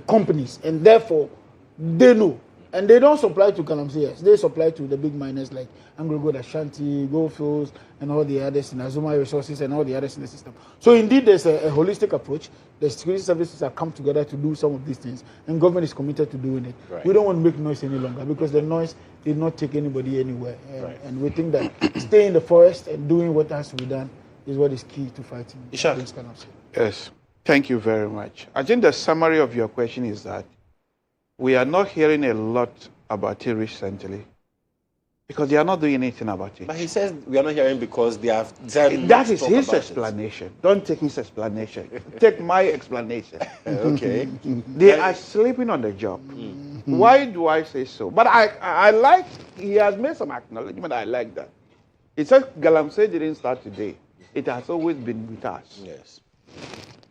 companies, and therefore they know. And they don't supply to Galamsey, they supply to the big miners like Anglo Gold Ashanti, Goldfields, and all the others in Azuma Resources and all the others in the system. So indeed, there's a holistic approach. The security services have come together to do some of these things, and government is committed to doing it. Right. We don't want to make noise any longer because the noise did not take anybody anywhere. And we think that staying in the forest and doing what has to be done is what is key to fighting against Galamsey. Yes, thank you very much. I think the summary of your question is that we are not hearing a lot about it recently because they are not doing anything about it. But he says we are not hearing because they have decided that is his explanation. Don't take his explanation. Take my explanation. Okay. They are sleeping on the job. Why do I say so? But I like, he has made some acknowledgement. I like that. He said Galamsey didn't start today. It has always been with us. Yes.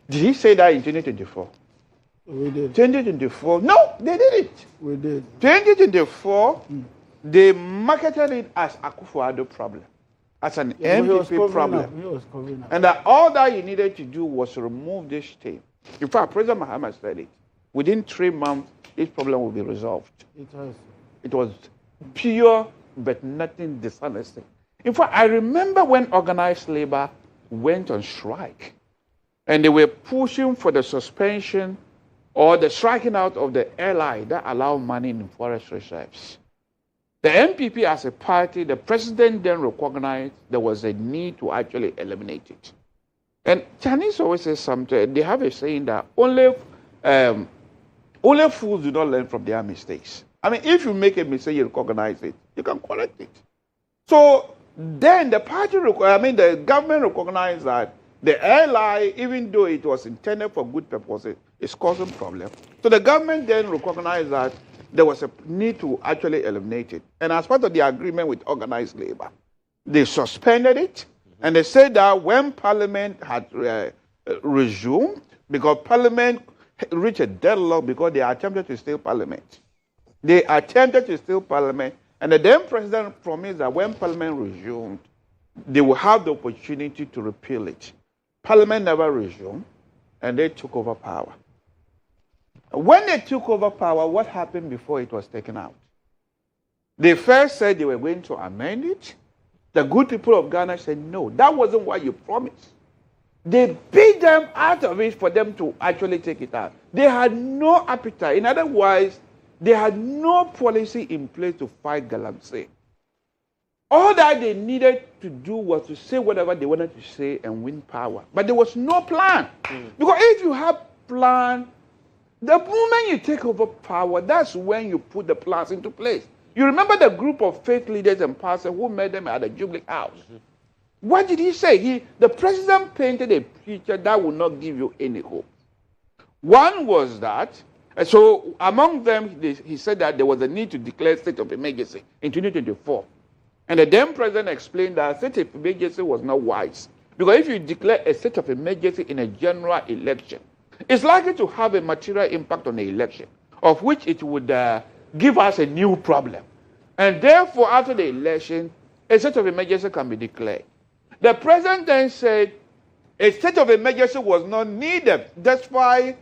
Did he say that in 2024? We did. 2024? No, they didn't. We did. 2024, they marketed it as Akufo-Addo problem, as an MPP problem. He was covering up. And that all that you needed to do was to remove this team. In fact, President Mahama said it. Within 3 months, this problem will be resolved. It was pure, but nothing dishonesty. In fact, I remember when organized labor went on strike, and they were pushing for the suspension or the striking out of the LI that allowed money in forest reserves. The MPP as a party, the president then recognized there was a need to actually eliminate it. And Chinese always say something, they have a saying that only fools do not learn from their mistakes. I mean, if you make a mistake, you recognize it, you can correct it. So then the government recognized that the LI, even though it was intended for good purposes, is causing problems. So the government then recognized that there was a need to actually eliminate it. And as part of the agreement with organized labor, they suspended it, and they said that when Parliament had resumed, because Parliament reached a deadlock because they attempted to steal Parliament. They attempted to steal Parliament, and the then president promised that when Parliament resumed, they will have the opportunity to repeal it. Parliament never resumed, and they took over power. When they took over power, what happened before it was taken out? They first said they were going to amend it. The good people of Ghana said, no, that wasn't what you promised. They beat them out of it for them to actually take it out. They had no appetite. In other words, they had no policy in place to fight Galamsey. All that they needed to do was to say whatever they wanted to say and win power. But there was no plan. Because if you have plan, the moment you take over power, that's when you put the plans into place. You remember the group of faith leaders and pastors who met them at the Jubilee House. What did he say? The president painted a picture that would not give you any hope. One was that, so among them, he said that there was a need to declare state of emergency in 2024. And the then president explained that state of emergency was not wise. Because if you declare a state of emergency in a general election, it's likely to have a material impact on the election, of which it would give us a new problem. And therefore, after the election, a state of emergency can be declared. The president then said a state of emergency was not needed. That's why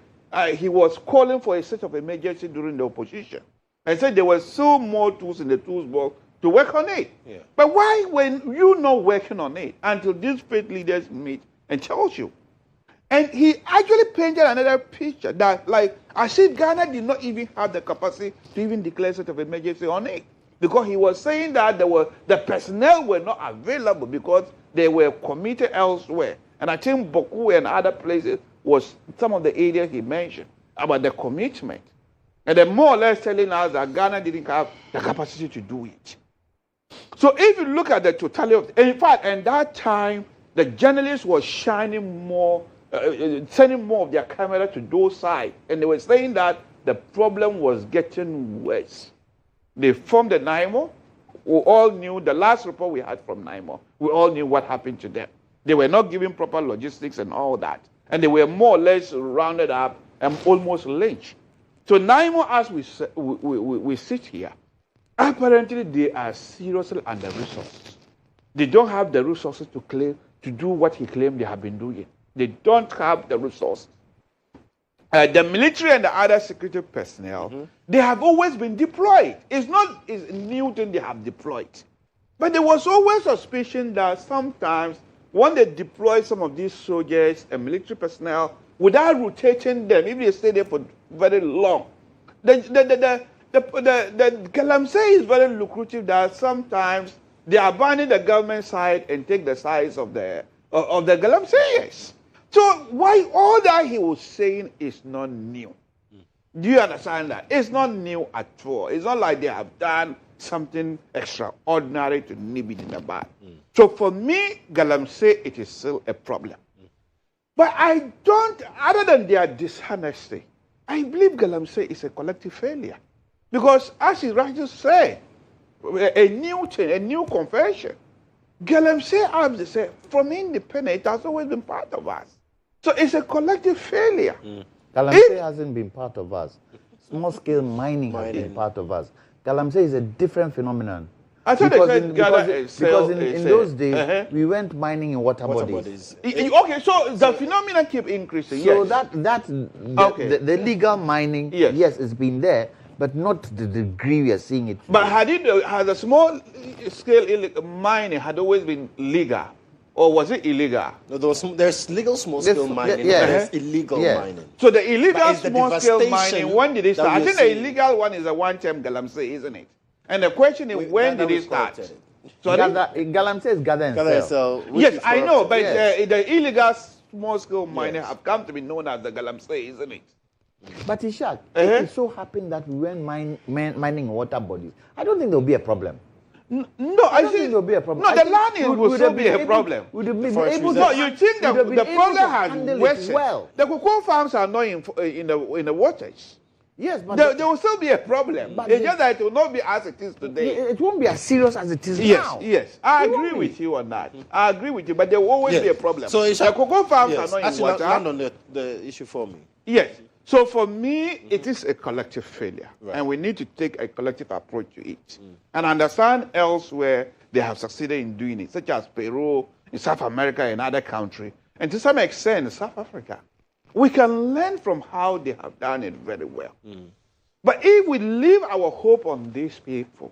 he was calling for a state of emergency during the opposition. And said there were so more tools in the toolbox to work on it. Yeah. But why, when you're not working on it, until these faith leaders meet and tells you? And he actually painted another picture that, like, as if Ghana did not even have the capacity to even declare a state of emergency on it. Because he was saying that the personnel were not available because they were committed elsewhere. And I think Boku and other places was some of the areas he mentioned about the commitment. And they're more or less telling us that Ghana didn't have the capacity to do it. So if you look at the totality of, in fact, at that time, the journalists were shining more, sending more of their camera to those sides. And they were saying that the problem was getting worse. They formed the NIMO. We all knew, the last report we had from NIMO, we all knew what happened to them. They were not given proper logistics and all that. And they were more or less rounded up and almost lynched. So NIMO, as we sit here, apparently they are seriously under-resourced. They don't have the resources to do what he claimed they have been doing. They don't have the resources. The military and the other security personnel, they have always been deployed. It's not a new thing they have deployed. But there was always suspicion that sometimes when they deploy some of these soldiers and military personnel, without rotating them, if they stay there for very long, the Galamsey is very lucrative that sometimes they abandon the government side and take the sides of the Galamseyers. So why all that he was saying is not new. Do you understand that? It's not new at all. It's not like they have done something extraordinary to nip it in the bud. So for me, Galamsey, it is still a problem. But I don't, other than their dishonesty, I believe Galamsey is a collective failure. Because as he rightly said, a new thing, a new confession. Galamsey, I have to say, from independence, it has always been part of us. So it's a collective failure. Galamsey hasn't been part of us. Small-scale mining has been part of us. Galamsey is a different phenomenon. I thought because in those days, we went mining in water bodies. Okay, so the phenomenon keep increasing. So yes. the legal mining, yes, it's been there, but not to the degree we are seeing it. But had the small-scale mining had always been legal? Or was it illegal? No, there's legal small-scale mining, there's illegal mining. So the illegal small-scale mining, when did it start? I think the illegal one is a one-term Galamsey, isn't it? And the question is, when did it start? So Galamsey is gather and sell. Yes, I know, but the illegal small-scale mining have come to be known as the Galamsey, isn't it? But Ishak, it so happened that we went mining water bodies. I don't think there will be a problem. No, I think there will be a problem. No, the land will still be a problem. Would have been able no, you think the problem has worsened. Well. The cocoa farms are not in the waters. Yes, but there will still be a problem. It's just that it will not be as it is today. It won't be as serious as it is now. Yes, I agree with you on that. I agree with you, but there will always be a problem. So the cocoa farms are not in water. Land on the issue for me. Yes. So for me, it is a collective failure. Right. And we need to take a collective approach to it. And understand elsewhere they have succeeded in doing it, such as Peru, in South America, and other countries. And to some extent, in South Africa. We can learn from how they have done it very well. But if we leave our hope on these people,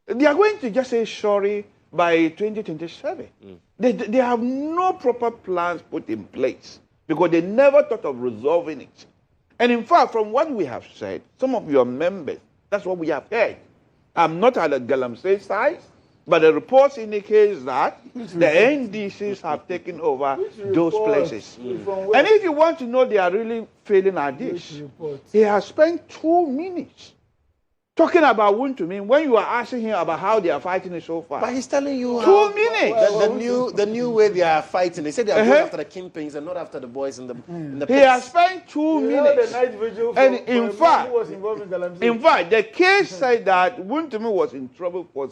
they are going to just say sorry by 2027. They have no proper plans put in place because they never thought of resolving it. And in fact, from what we have said, some of your members, that's what we have heard. I'm not at the Galamsey side, but the reports indicate that the NDCs have taken over those places. And if you want to know they are really failing at this, he has spent 2 minutes talking about Wontumi when you are asking him about how they are fighting it so far. But he's telling you 2 minutes. The new way they are fighting. They said they are going after the kingpins and not after the boys in the pits. He has spent 2 minutes. The night vigil and in fact, the case said that Wontumi was in trouble for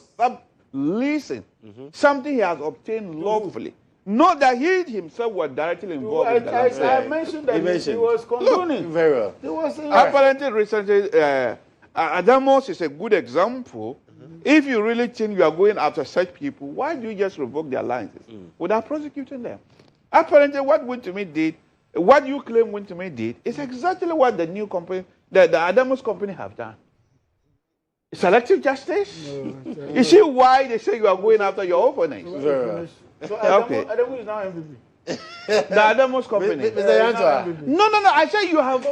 leasing something he has obtained lawfully. Not that he himself was directly involved in the land. I mentioned that he was condoning. Very well. He was Apparently, recently, Adamos is a good example. If you really think you are going after such people, why do you just revoke their licenses without prosecuting them? Apparently, what Wintumi did, what you claim Wintumi did, is exactly what the new company, the Adamos company have done. Selective justice? No, You see why they say you are going after your opponents? So Okay. Adamu is now MVP. The Adamos company. Mr. Yantwa. No. I say you have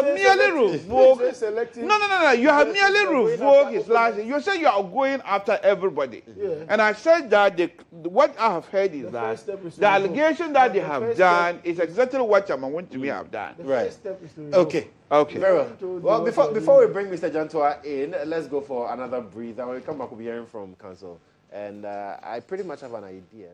merely revoked. No. You have merely revoked his license. You say you are going after everybody. Yeah. And I said that what I have heard is that the allegation that they have done is exactly what Chairman Wintumi have done. Right. Okay. Very well. Well, before we bring Mr. Jantwa in, let's go for another breather. When we come back, we'll be hearing from Council. And I pretty much have an idea.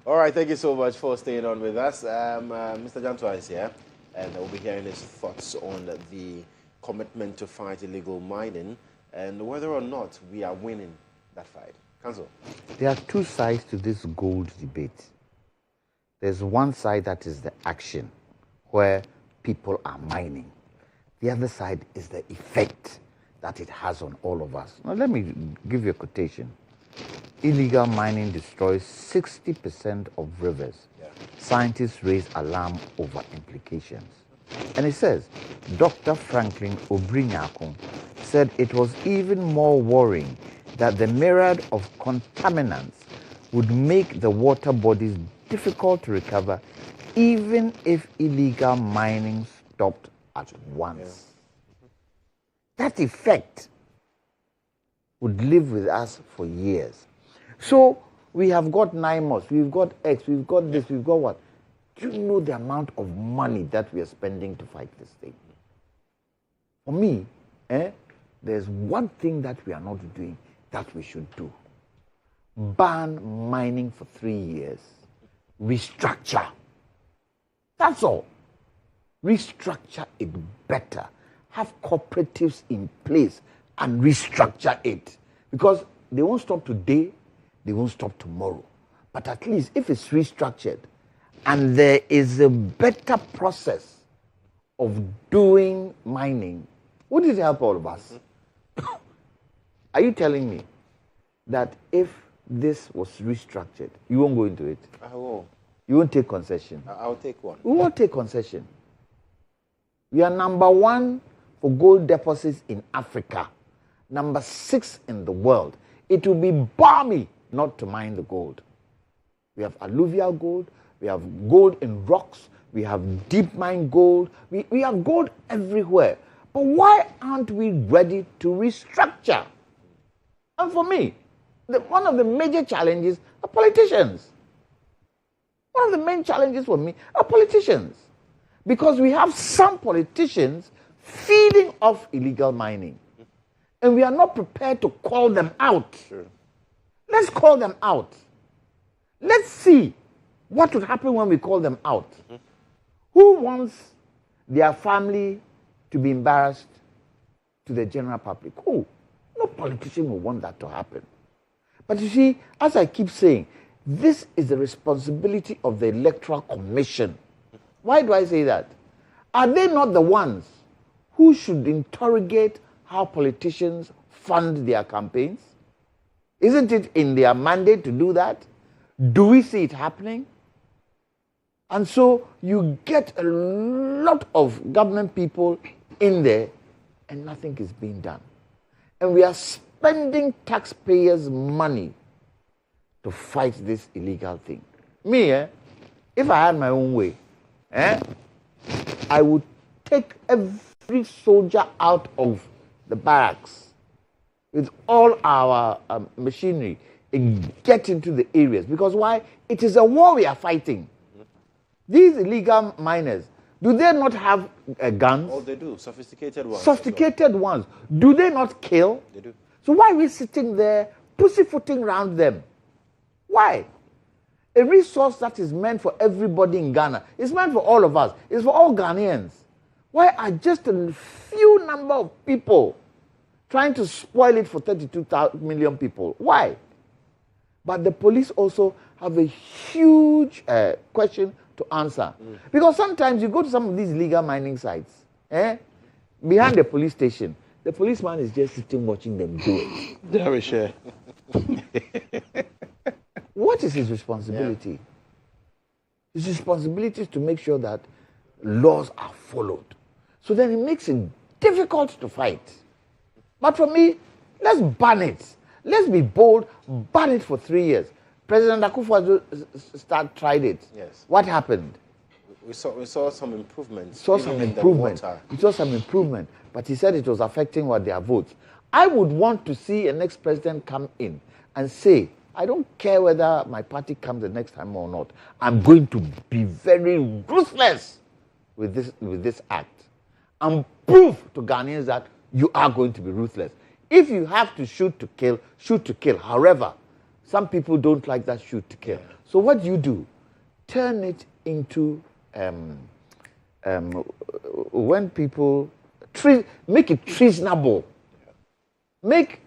All right, thank you so much for staying on with us. Mr. Jantwa is here, and we'll be hearing his thoughts on the commitment to fight illegal mining and whether or not we are winning that fight. Council. There are two sides to this gold debate. There's one side that is the action, where people are mining. The other side is the effect that it has on all of us. Now, let me give you a quotation. Illegal mining destroys 60% of rivers. Yeah. Scientists raise alarm over implications. And it says, Dr. Franklin Obrinyakun said it was even more worrying that the myriad of contaminants would make the water bodies difficult to recover even if illegal mining stopped at once. Yeah. That effect would live with us for years. So we have got NIMOS, we've got X, we've got this, we've got what. Do you know the amount of money that we are spending to fight this thing? For me, there's one thing that we are not doing that we should do. Ban mining for 3 years. Restructure. That's all. Restructure it better. Have cooperatives in place and restructure it. Because they won't stop today, they won't stop tomorrow. But at least if it's restructured and there is a better process of doing mining, wouldn't it help all of us? Are you telling me that if this was restructured, you won't go into it? I will. You won't take concession? I'll take one. We won't take concession. We are number 1 for gold deposits in Africa, number 6 in the world. It will be balmy not to mine the gold. We have alluvial gold, we have gold in rocks, we have deep mine gold, we have gold everywhere. But why aren't we ready to restructure? And for me, one of the major challenges are politicians. One of the main challenges for me are politicians. Because we have some politicians feeding off illegal mining. And we are not prepared to call them out. Sure. Let's call them out. Let's see what would happen when we call them out. Who wants their family to be embarrassed to the general public? Who? No politician will want that to happen. But you see, as I keep saying, this is the responsibility of the Electoral Commission. Why do I say that? Are they not the ones who should interrogate how politicians fund their campaigns? Isn't it in their mandate to do that? Do we see it happening? And so you get a lot of government people in there and nothing is being done. And we are spending taxpayers' money to fight this illegal thing. Me, if I had my own way, I would take every soldier out of the barracks with all our machinery and get into the areas. Because why? It is a war we are fighting. These illegal miners, do they not have guns? Oh, they do. Sophisticated ones. Sophisticated ones. Do they not kill? They do. So why are we sitting there pussyfooting around them? Why? A resource that is meant for everybody in Ghana. It's meant for all of us. It's for all Ghanaians. Why are just a few number of people trying to spoil it for 32 million people? Why? But the police also have a huge question to answer. Because sometimes you go to some of these illegal mining sites, behind the police station, the policeman is just sitting watching them do it. Very sure. What is his responsibility? Yeah. His responsibility is to make sure that laws are followed. So then it makes it difficult to fight. But for me, let's ban it. Let's be bold, ban it for 3 years. President Akufo-Addo tried it. Yes. What happened? We saw some improvements. We saw some improvement. But he said it was affecting their votes. I would want to see a next president come in and say, I don't care whether my party comes the next time or not. I'm going to be very ruthless with this act. And prove to Ghanaians that you are going to be ruthless. If you have to shoot to kill, shoot to kill. However, some people don't like that shoot to kill. Yeah. So what do? Turn it into, when people, make it treasonable. Make,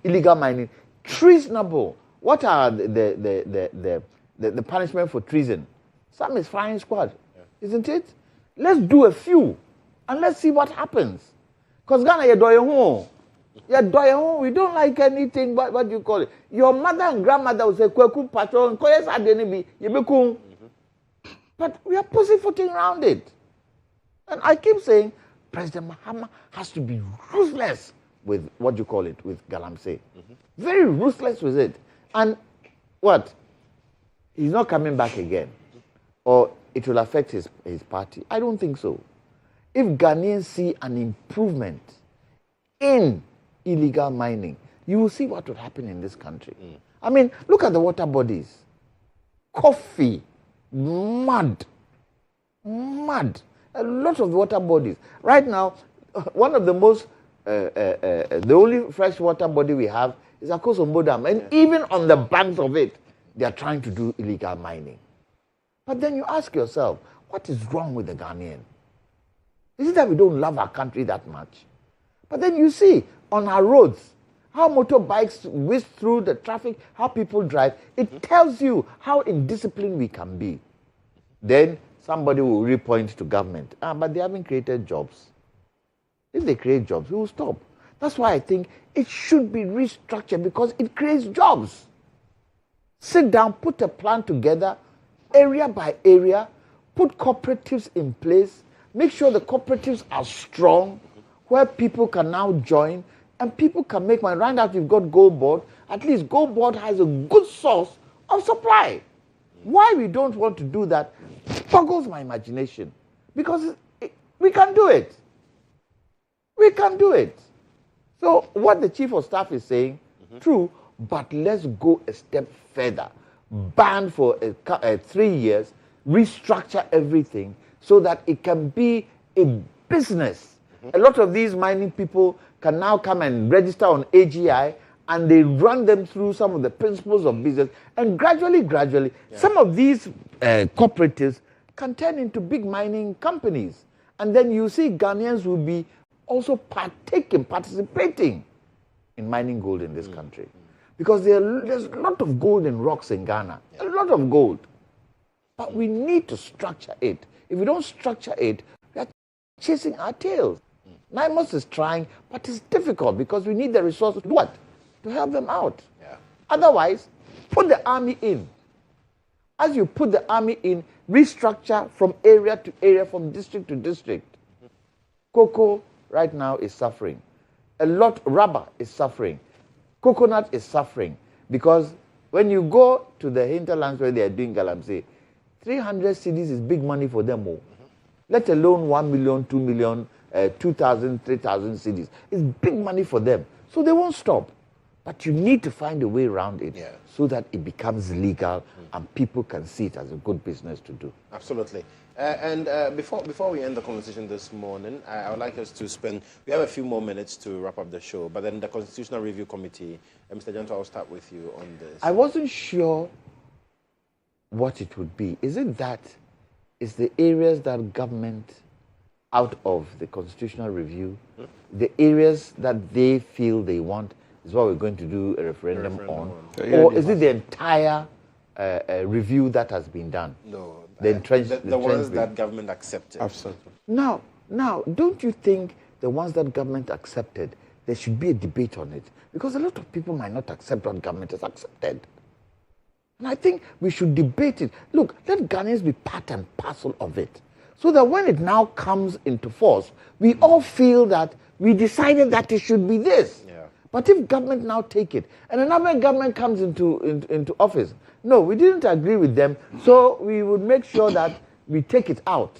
illegal mining treasonable. What are the punishment for treason? Some is firing squad, isn't it? Let's do a few, and let's see what happens. Because Ghana, you're doing home. We don't like anything, but what do you call it? Your mother and grandmother will say, Kweku patron, but we are pussyfooting around it. And I keep saying, President Mahama has to be ruthless with with Galamsey. Very ruthless with it. And what? He's not coming back again. Or it will affect his party. I don't think so. If Ghanaians see an improvement in illegal mining, you will see what will happen in this country. I mean, look at the water bodies. Coffee, mud. A lot of water bodies. Right now, one of the most, the only freshwater body we have is Akosombo Dam. And even on the banks of it, they are trying to do illegal mining. But then you ask yourself, what is wrong with the Ghanaian? Is it that we don't love our country that much? But then you see on our roads, how motorbikes whiz through the traffic, how people drive. It tells you how indisciplined we can be. Then somebody will repoint to government. But they haven't created jobs. If they create jobs, we will stop. That's why I think it should be restructured, because it creates jobs. Sit down, put a plan together, area by area, put cooperatives in place, make sure the cooperatives are strong, where people can now join, and people can make money. Right now, you've got Gold Board. At least Gold Board has a good source of supply. Why we don't want to do that boggles my imagination. Because we can do it. We can do it. So what the Chief of Staff is saying, true, but let's go a step further. Ban for 3 years, restructure everything so that it can be a business. A lot of these mining people can now come and register on AGI, and they run them through some of the principles of business. And gradually, some of these cooperatives can turn into big mining companies. And then you see Ghanaians will be also participating in mining gold in this country. Because there's a lot of gold in rocks in Ghana, a lot of gold. But we need to structure it. If we don't structure it, we are chasing our tails. NIMOS is trying, but it's difficult because we need the resources to do what? To help them out. Otherwise, put the army in. As you put the army in, restructure from area to area, from district to district. Cocoa right now is suffering. Rubber is suffering. Coconut is suffering because when you go to the hinterlands where they are doing galamsey, 300 cedis is big money for them all. Let alone 1 million, 2 million, 2,000, 3,000 cedis. It's big money for them. So they won't stop. But you need to find a way around it so that it becomes legal and people can see it as a good business to do. Absolutely. And before we end the conversation this morning, I would like us to spend, we have a few more minutes to wrap up the show, but then the Constitutional Review Committee, Mr. Janto, I'll start with you on this. I wasn't sure what it would be. Is it that it's the areas that government, out of the Constitutional Review, the areas that they feel they want is what we're going to do a referendum on? Or is it the entire review that has been done? No. The ones that government accepted. Absolutely. Now, don't you think the ones that government accepted, there should be a debate on it? Because a lot of people might not accept what government has accepted. And I think we should debate it. Look, let Ghanaians be part and parcel of it. So that when it now comes into force, we all feel that we decided that it should be this. But if government now take it, and another government comes into office, no, we didn't agree with them, so we would make sure that we take it out.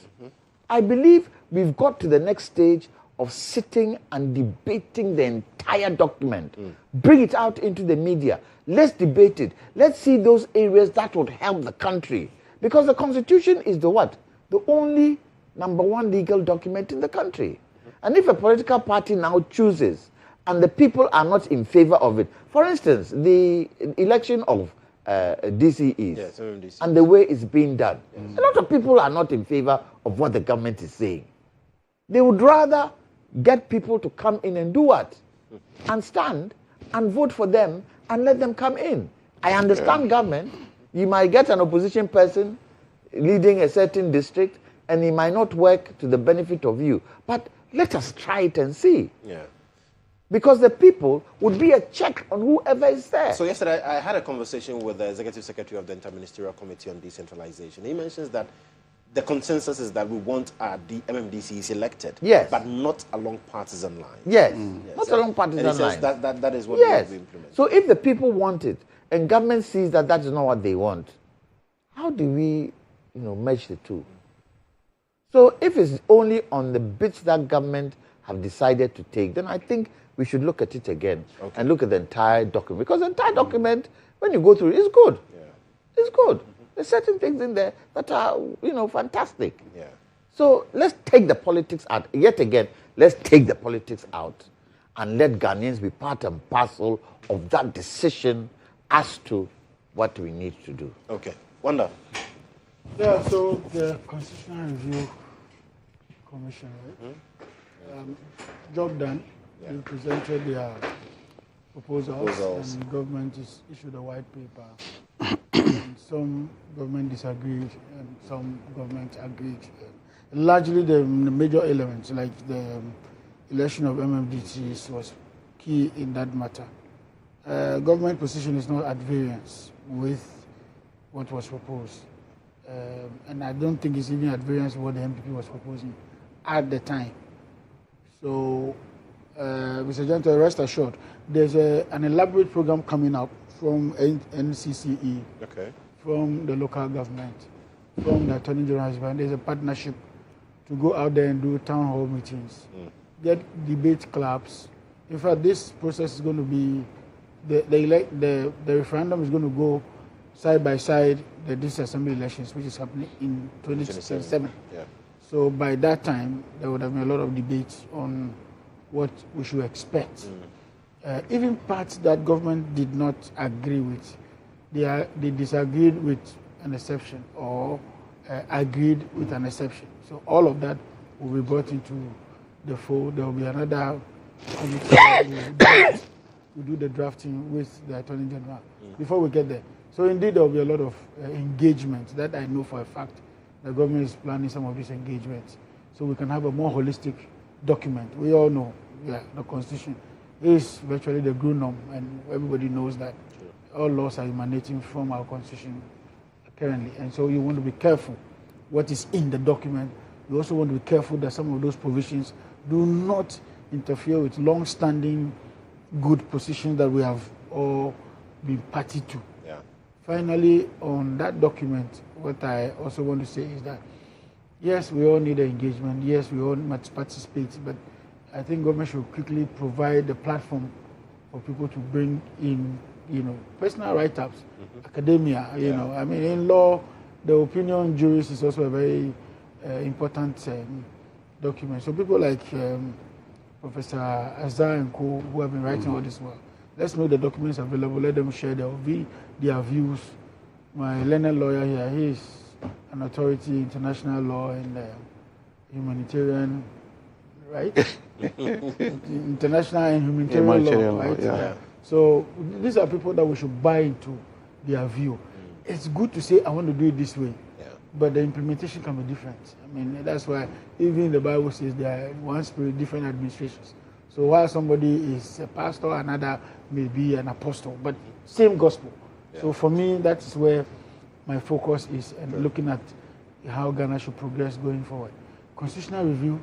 I believe we've got to the next stage of sitting and debating the entire document. Bring it out into the media. Let's debate it. Let's see those areas that would help the country. Because the Constitution is the what? The only #1 legal document in the country. And if a political party now chooses and the people are not in favor of it, for instance, the election of DCEs and the way it's being done, a lot of people are not in favor of what the government is saying. They would rather get people to come in and do what? And stand and vote for them and let them come in. I understand government. You might get an opposition person leading a certain district and it might not work to the benefit of you. But let us try it and see. Because the people would be a check on whoever is there. So yesterday I had a conversation with the Executive Secretary of the Interministerial Committee on Decentralization. He mentions that the consensus is that we want our MMDCs elected, but not along partisan lines. Not along partisan lines. That is what we have to implement. So if the people want it and government sees that that is not what they want, how do we, merge the two? So if it's only on the bits that government have decided to take, then I think we should look at it again and look at the entire document. Because the entire document, when you go through it, is good. It's good. There's certain things in there that are, fantastic. So let's take the politics out. Yet again, let's take the politics out and let Ghanaians be part and parcel of that decision as to what we need to do. Okay. Wanda. Yeah, so the Constitutional Review Commission, right? Job done. They presented their proposals, and the government issued a white paper. And some government disagreed, and some government agreed. Largely, the major elements, like the election of MMDTs, was key in that matter. Government position is not at variance with what was proposed. And I don't think it's even at variance with what the MPP was proposing at the time. So, Mr. Janto, rest assured, there's an elaborate program coming up from NCCE, from the local government, from the Attorney General's Bank. There's a partnership to go out there and do town hall meetings, get debate clubs. In fact, this process is going to be, the referendum is going to go side by side the district assembly elections, which is happening in 2027. Yeah. So by that time, there would have been a lot of debates on what we should expect. Even parts that government did not agree with, they disagreed with an exception or agreed with an exception. So all of that will be brought into the fold. There will be another committee that will do the drafting with the Attorney General before we get there. So indeed, there will be a lot of engagement that I know for a fact. The government is planning some of these engagements so we can have a more holistic document. We all know, the Constitution is virtually the GHOne, and everybody knows that all laws are emanating from our Constitution currently. And so you want to be careful what is in the document. You also want to be careful that some of those provisions do not interfere with long-standing good positions that we have all been party to. Finally, on that document, what I also want to say is that, yes, we all need engagement. Yes, we all must participate. But I think government should quickly provide the platform for people to bring in, personal write-ups, academia, I mean, in law, the opinion juries is also a very important document. So people like Professor Azar and Co, who have been writing all this work, let's know the documents available. Let them share their views. My learned lawyer here, he is an authority in international law and humanitarian, right? International and humanitarian law, right? Yeah. So these are people that we should buy into their view. It's good to say, I want to do it this way, but the implementation can be different. I mean, that's why even the Bible says there are one spirit, different administrations. So while somebody is a pastor, another may be an apostle, but same gospel. So for me, that is where my focus is, and looking at how Ghana should progress going forward. Constitutional review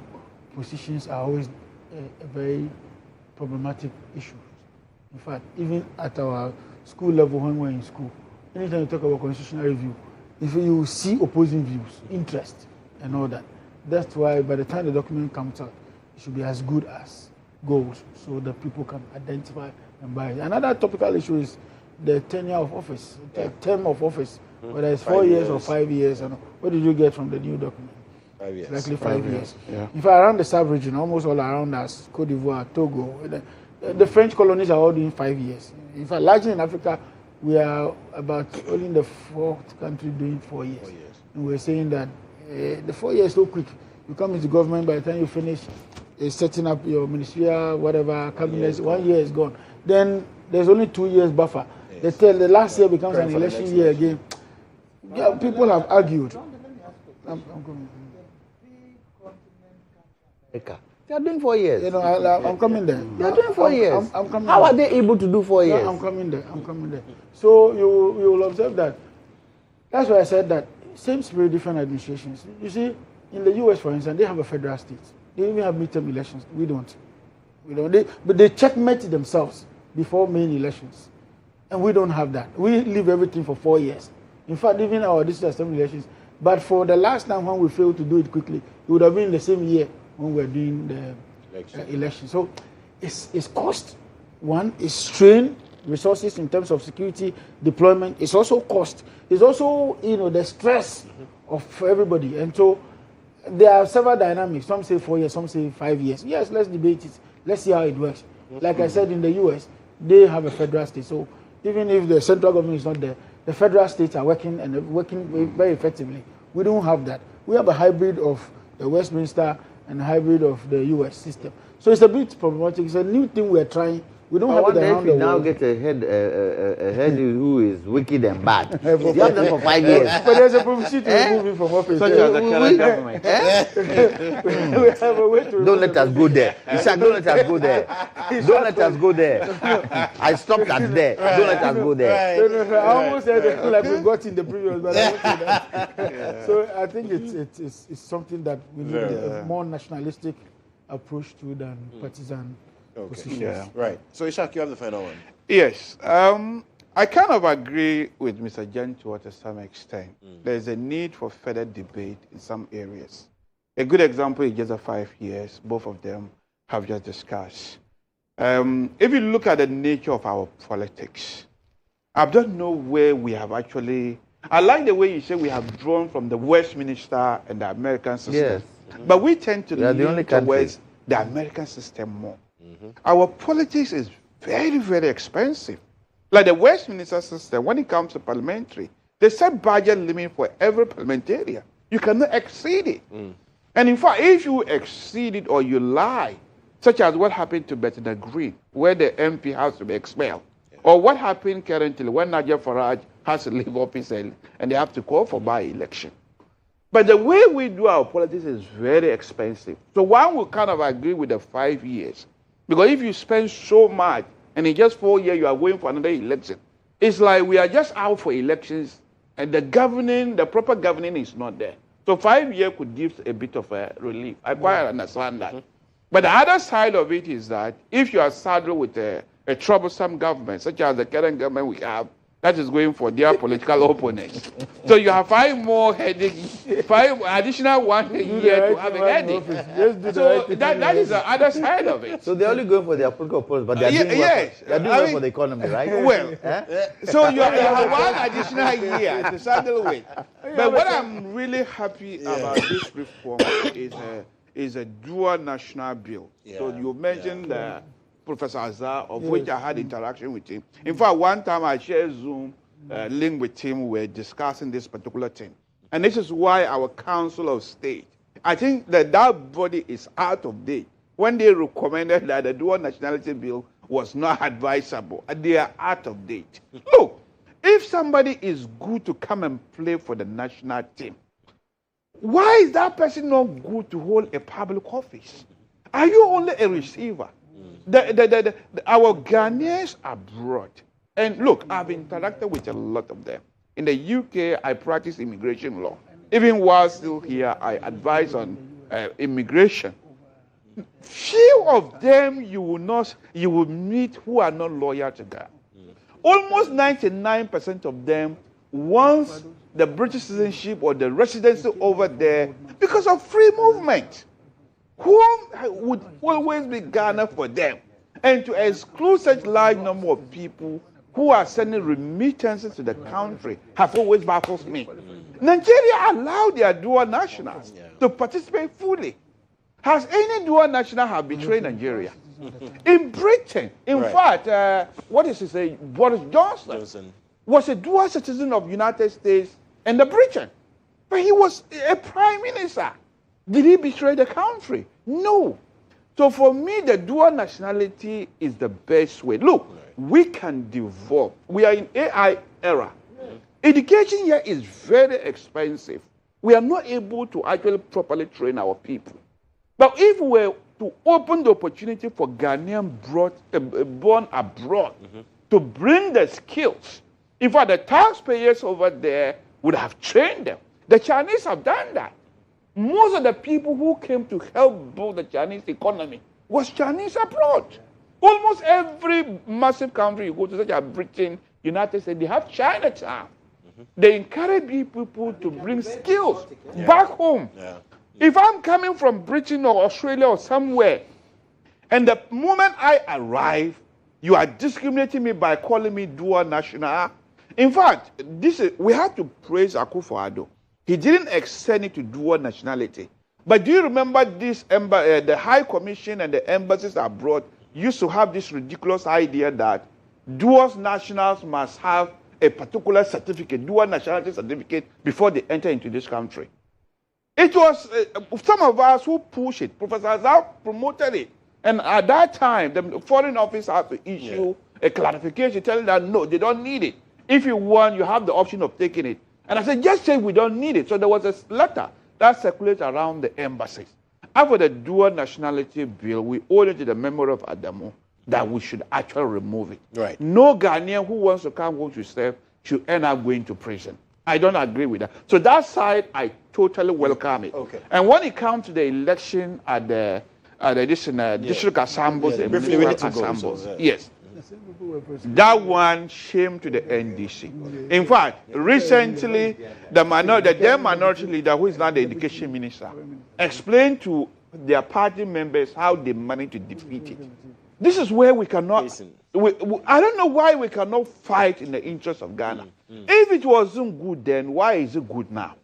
positions are always a very problematic issue. In fact, even at our school level, when we're in school, anytime you talk about constitutional review, if you see opposing views, interest, and all that, that's why by the time the document comes out, it should be as good as goals, so that people can identify and buy it. Another topical issue is the tenure of office, the term of office, whether it's 4 years or 5 years. What did you get from the new document? 5 years. Likely 5 years. Yeah. In fact, around the sub-region, almost all around us, Côte d'Ivoire, Togo, the French colonies are all doing 5 years. In fact, largely in Africa, we are about only in the fourth country doing 4 years. 4 years. And we're saying that the 4 years is so quick. You come into government, by the time you finish setting up your ministerial, whatever, cabinets, 1 year is gone. Then there's only 2 years buffer. Yes. The last year becomes an election year again. Yeah, people have argued. I'm coming. They are doing 4 years. I'm coming there. They are doing 4 years. I'm coming. How are they able to do 4 years? I'm coming there. So you will observe that. That's why I said that same spirit, different administrations. You see, in the US, for instance, they have a federal state. They even have midterm elections. We don't. But they checkmate themselves before main elections. And we don't have that. We leave everything for 4 years. In fact, even our district assembly elections. But for the last time when we failed to do it quickly, it would have been the same year when we were doing the election. So it's cost. One is strain, resources in terms of security deployment. It's also cost. It's also the stress of everybody. And so there are several dynamics. Some say 4 years, some say 5 years. Yes, let's debate it. Let's see how it works. Like I said, in the US, they have a federal state. So even if the central government is not there, the federal states are working and working very effectively. We don't have that. We have a hybrid of the Westminster and a hybrid of the US system. So it's a bit problematic. It's a new thing we're trying. We don't have it around the world. Now get a head who is wicked and bad. You have them for 5 years. But there's a provision to remove him from office. Such as the current government. We have a way to Don't let us go there. Isaac, don't let us go there. Don't let us go there. I stopped at there. Don't let us go there. No. I almost said it like we got in the previous, but I won't say that. So I think it's something that we need a more nationalistic approach to than partisan positions. Yeah. Right. So, Ishak, you have the final one. Yes. I kind of agree with Mr. GHOne to some extent. There's a need for further debate in some areas. A good example is just the 5 years both of them have just discussed. If you look at the nature of our politics, I don't know where we have actually... I like the way you say we have drawn from the Westminster and the American system. Yes. But we tend to lean country towards the American system more. Our politics is very, very expensive. Like the Westminster system, when it comes to parliamentary, they set budget limit for every parliamentarian. You cannot exceed it. And in fact, if you exceed it or you lie, such as what happened to Bettina Green, where the MP has to be expelled, or what happened currently when Nigel Farage has to leave office and they have to call for by-election. But the way we do our politics is very expensive. So one will kind of agree with the 5 years. Because if you spend so much, and in just 4 years you are going for another election, it's like we are just out for elections, and the proper governing is not there. So 5 years could give a bit of a relief. I quite understand that. But the other side of it is that if you are saddled with a troublesome government, such as the current government we have, that is going for their political opponents. So you have 5 more headaches, 5 additional 1 year to have a headache. So that is the other side of it. So they're only going for their political opponents, but they're doing well for the economy, right? Well, so you have 1 additional year to saddle with. But what I'm really happy about this reform is a dual national bill. So you mentioned Professor Azar, of which I had interaction with him. In fact, one time I shared Zoom link with him. We were discussing this particular thing. And this is why our Council of State, I think that body is out of date. When they recommended that the dual nationality bill was not advisable, they are out of date. Look, if somebody is good to come and play for the national team, why is that person not good to hold a public office? Are you only a receiver? Our Ghanaians abroad, and look, I've interacted with a lot of them. In the UK, I practice immigration law. Even while still here, I advise on immigration. Few of them you will meet who are not loyal to God. Almost 99% of them want the British citizenship or the residency over there because of free movement. Who would always be Ghana for them? And to exclude such large number of people who are sending remittances to the country have always baffled me. Nigeria allowed their dual nationals to participate fully. Has any dual national have betrayed Nigeria? In Britain, in fact, what is his name? Boris Johnson was a dual citizen of the United States and the Britain. But he was a prime minister. Did he betray the country? No. So for me, the dual nationality is the best way. Look, we can develop. We are in AI era. Education here is very expensive. We are not able to actually properly train our people. But if we were to open the opportunity for Ghanaian born abroad to bring the skills, in fact, the taxpayers over there would have trained them. The Chinese have done that. Most of the people who came to help build the Chinese economy was Chinese abroad. Almost every massive country you go to, such as Britain, United States, they have Chinatown. They encourage people to bring skills back home. If I'm coming from Britain or Australia or somewhere, and the moment I arrive, you are discriminating me by calling me dual national. In fact, we have to praise Akufo-Addo. He didn't extend it to dual nationality. But do you remember this, the High Commission and the embassies abroad used to have this ridiculous idea that dual nationals must have a particular certificate, dual nationality certificate, before they enter into this country. It was some of us who pushed it. Professor Azar promoted it. And at that time, the Foreign Office had to issue a clarification telling them, no, they don't need it. If you want, you have the option of taking it. And I said, just say we don't need it. So there was a letter that circulated around the embassies. After the dual nationality bill, we owed it to the memory of Adamu that we should actually remove it. Right. No Ghanaian who wants to come home to serve should end up going to prison. I don't agree with that. So that side, I totally welcome it. Okay. And when it comes to the election at the district assemblies and briefly, we need to municipal go, assemblies, so, yes. That one shame to the NDC. In fact, recently, the minority leader, who is now the education minister, explained to their party members how they managed to defeat it. This is where we cannot. I don't know why we cannot fight in the interest of Ghana. If it wasn't good then, why is it good now?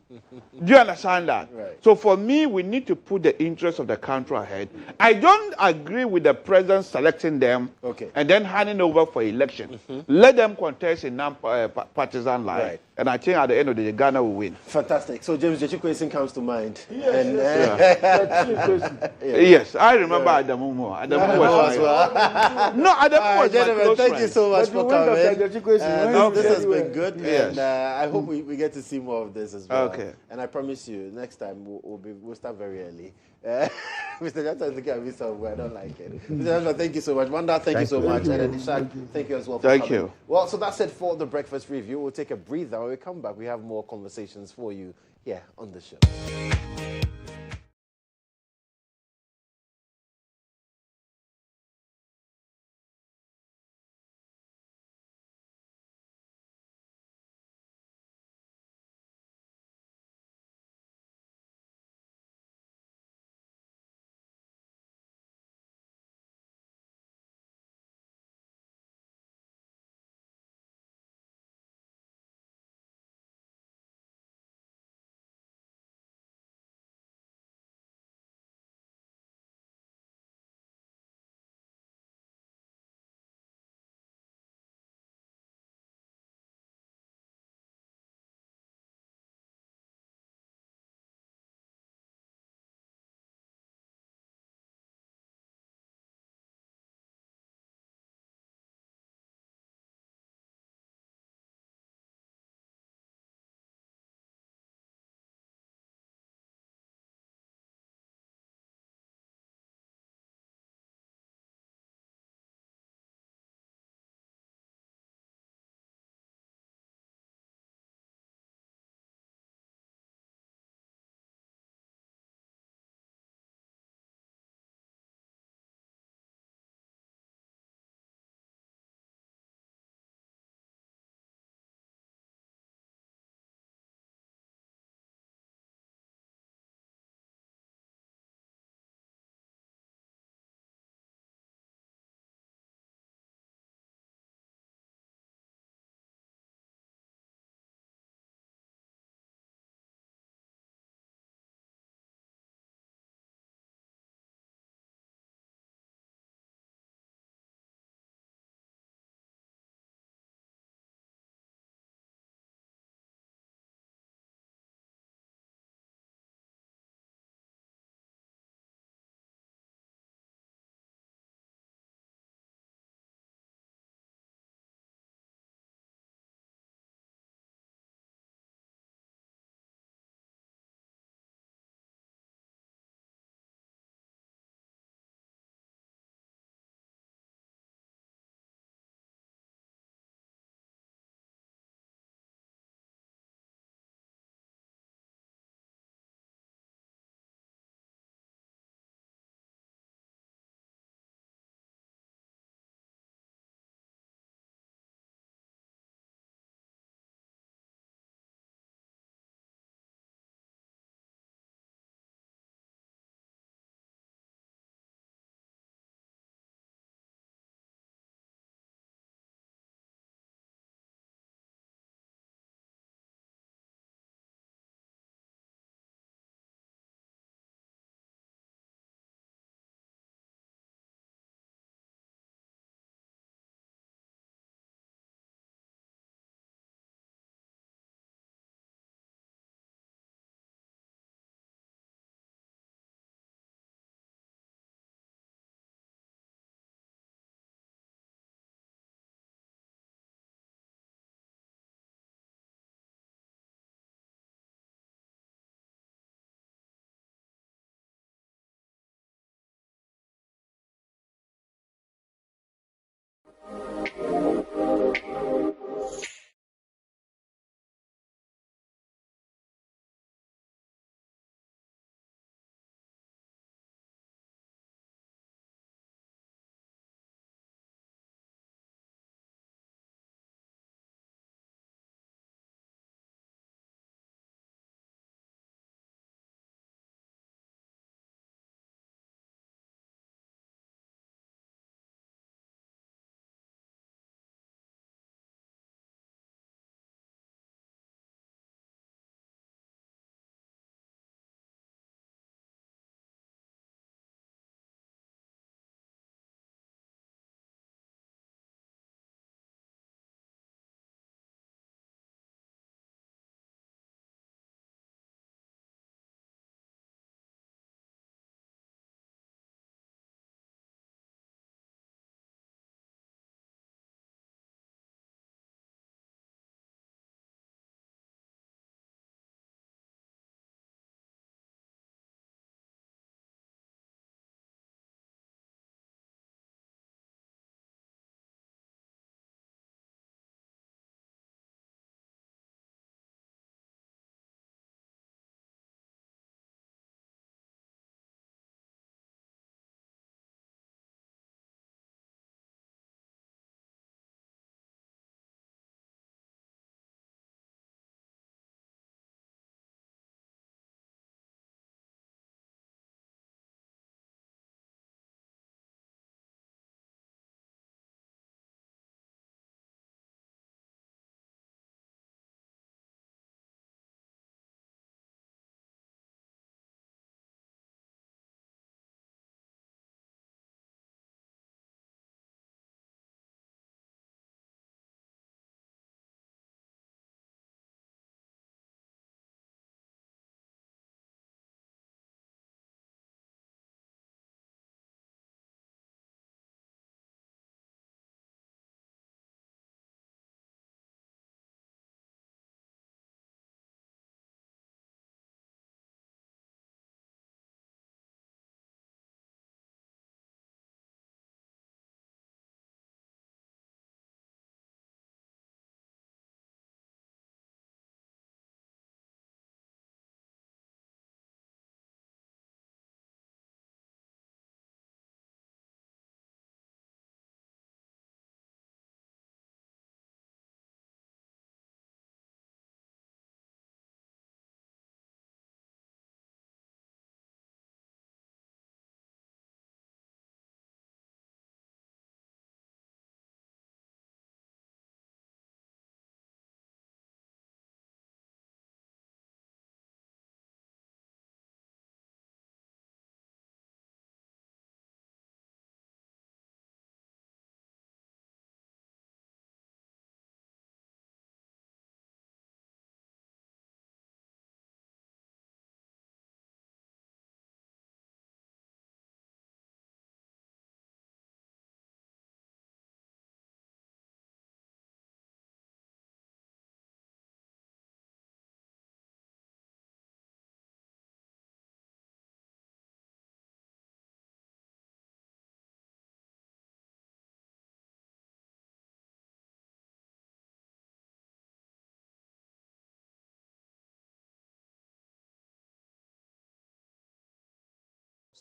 Do you understand that? Right. So for me, we need to put the interest of the country ahead. I don't agree with the president selecting them and then handing over for election. Let them contest in non-partisan line. Right. And I think at the end of the day, Ghana will win. Fantastic. So James, the question comes to mind. Yes, I remember Adamu more. Adamu was no, Adamu was gentlemen, thank you so much for coming. This has been good, Yes. and I hope we get to see more of this as well. Okay. And I promise you, next time we'll start very early. Mr. Johnson is looking at me somewhere. I don't like it. Mr. Johnson, thank you so much. Wanda, thank you so much. And Ishak, thank you as well for Thank coming. you. Well, so that's it for the breakfast review. We'll take a breather. When we come back, we have more conversations for you here on the show.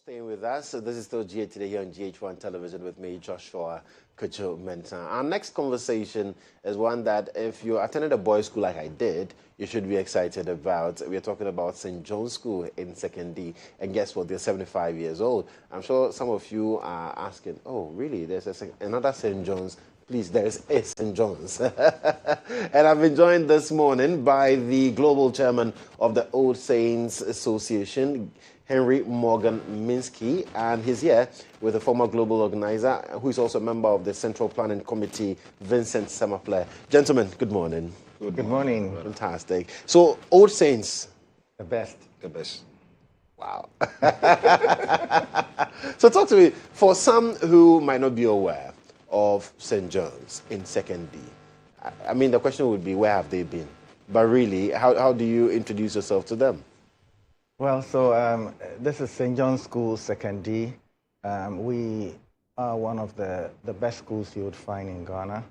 Staying with us. So this is still GA Today here on GHOne Television with me, Joshua Kodjo Mensah. Our next conversation is one that if you attended a boys' school like I did, you should be excited about. We're talking about St. John's School in 2nd D. And guess what? They're 75 years old. I'm sure some of you are asking, oh, really? There's another St. John's? Please, there's a St. John's. And I've been joined this morning by the global chairman of the Old Saints Association, Henry Morgan Minsky, and he's here with a former global organizer who is also a member of the Central Planning Committee, Vincent Semaple. Gentlemen, good morning. Good morning. Fantastic. So, Old Saints. The best. The best. Wow. So talk to me, for some who might not be aware of St. John's in 2nd D, I mean, the question would be, where have they been? But really, how do you introduce yourself to them? Well, so this is St. John's School, 2nd D. We are one of the best schools you would find in Ghana.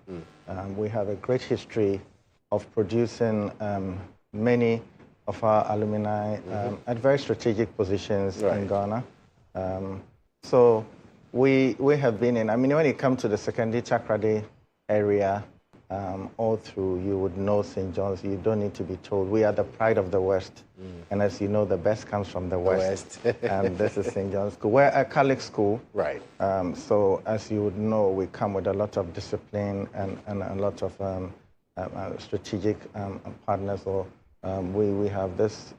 We have a great history of producing many of our alumni at very strategic positions in Ghana. So we have been in, I mean, when it comes to the 2nd D Chakrade area, all through, you would know St. John's. You don't need to be told. We are the pride of the West. And as you know, the best comes from the West. And this is St. John's School. We're a Catholic school. Right. So as you would know, we come with a lot of discipline and a lot of strategic partners. So we have this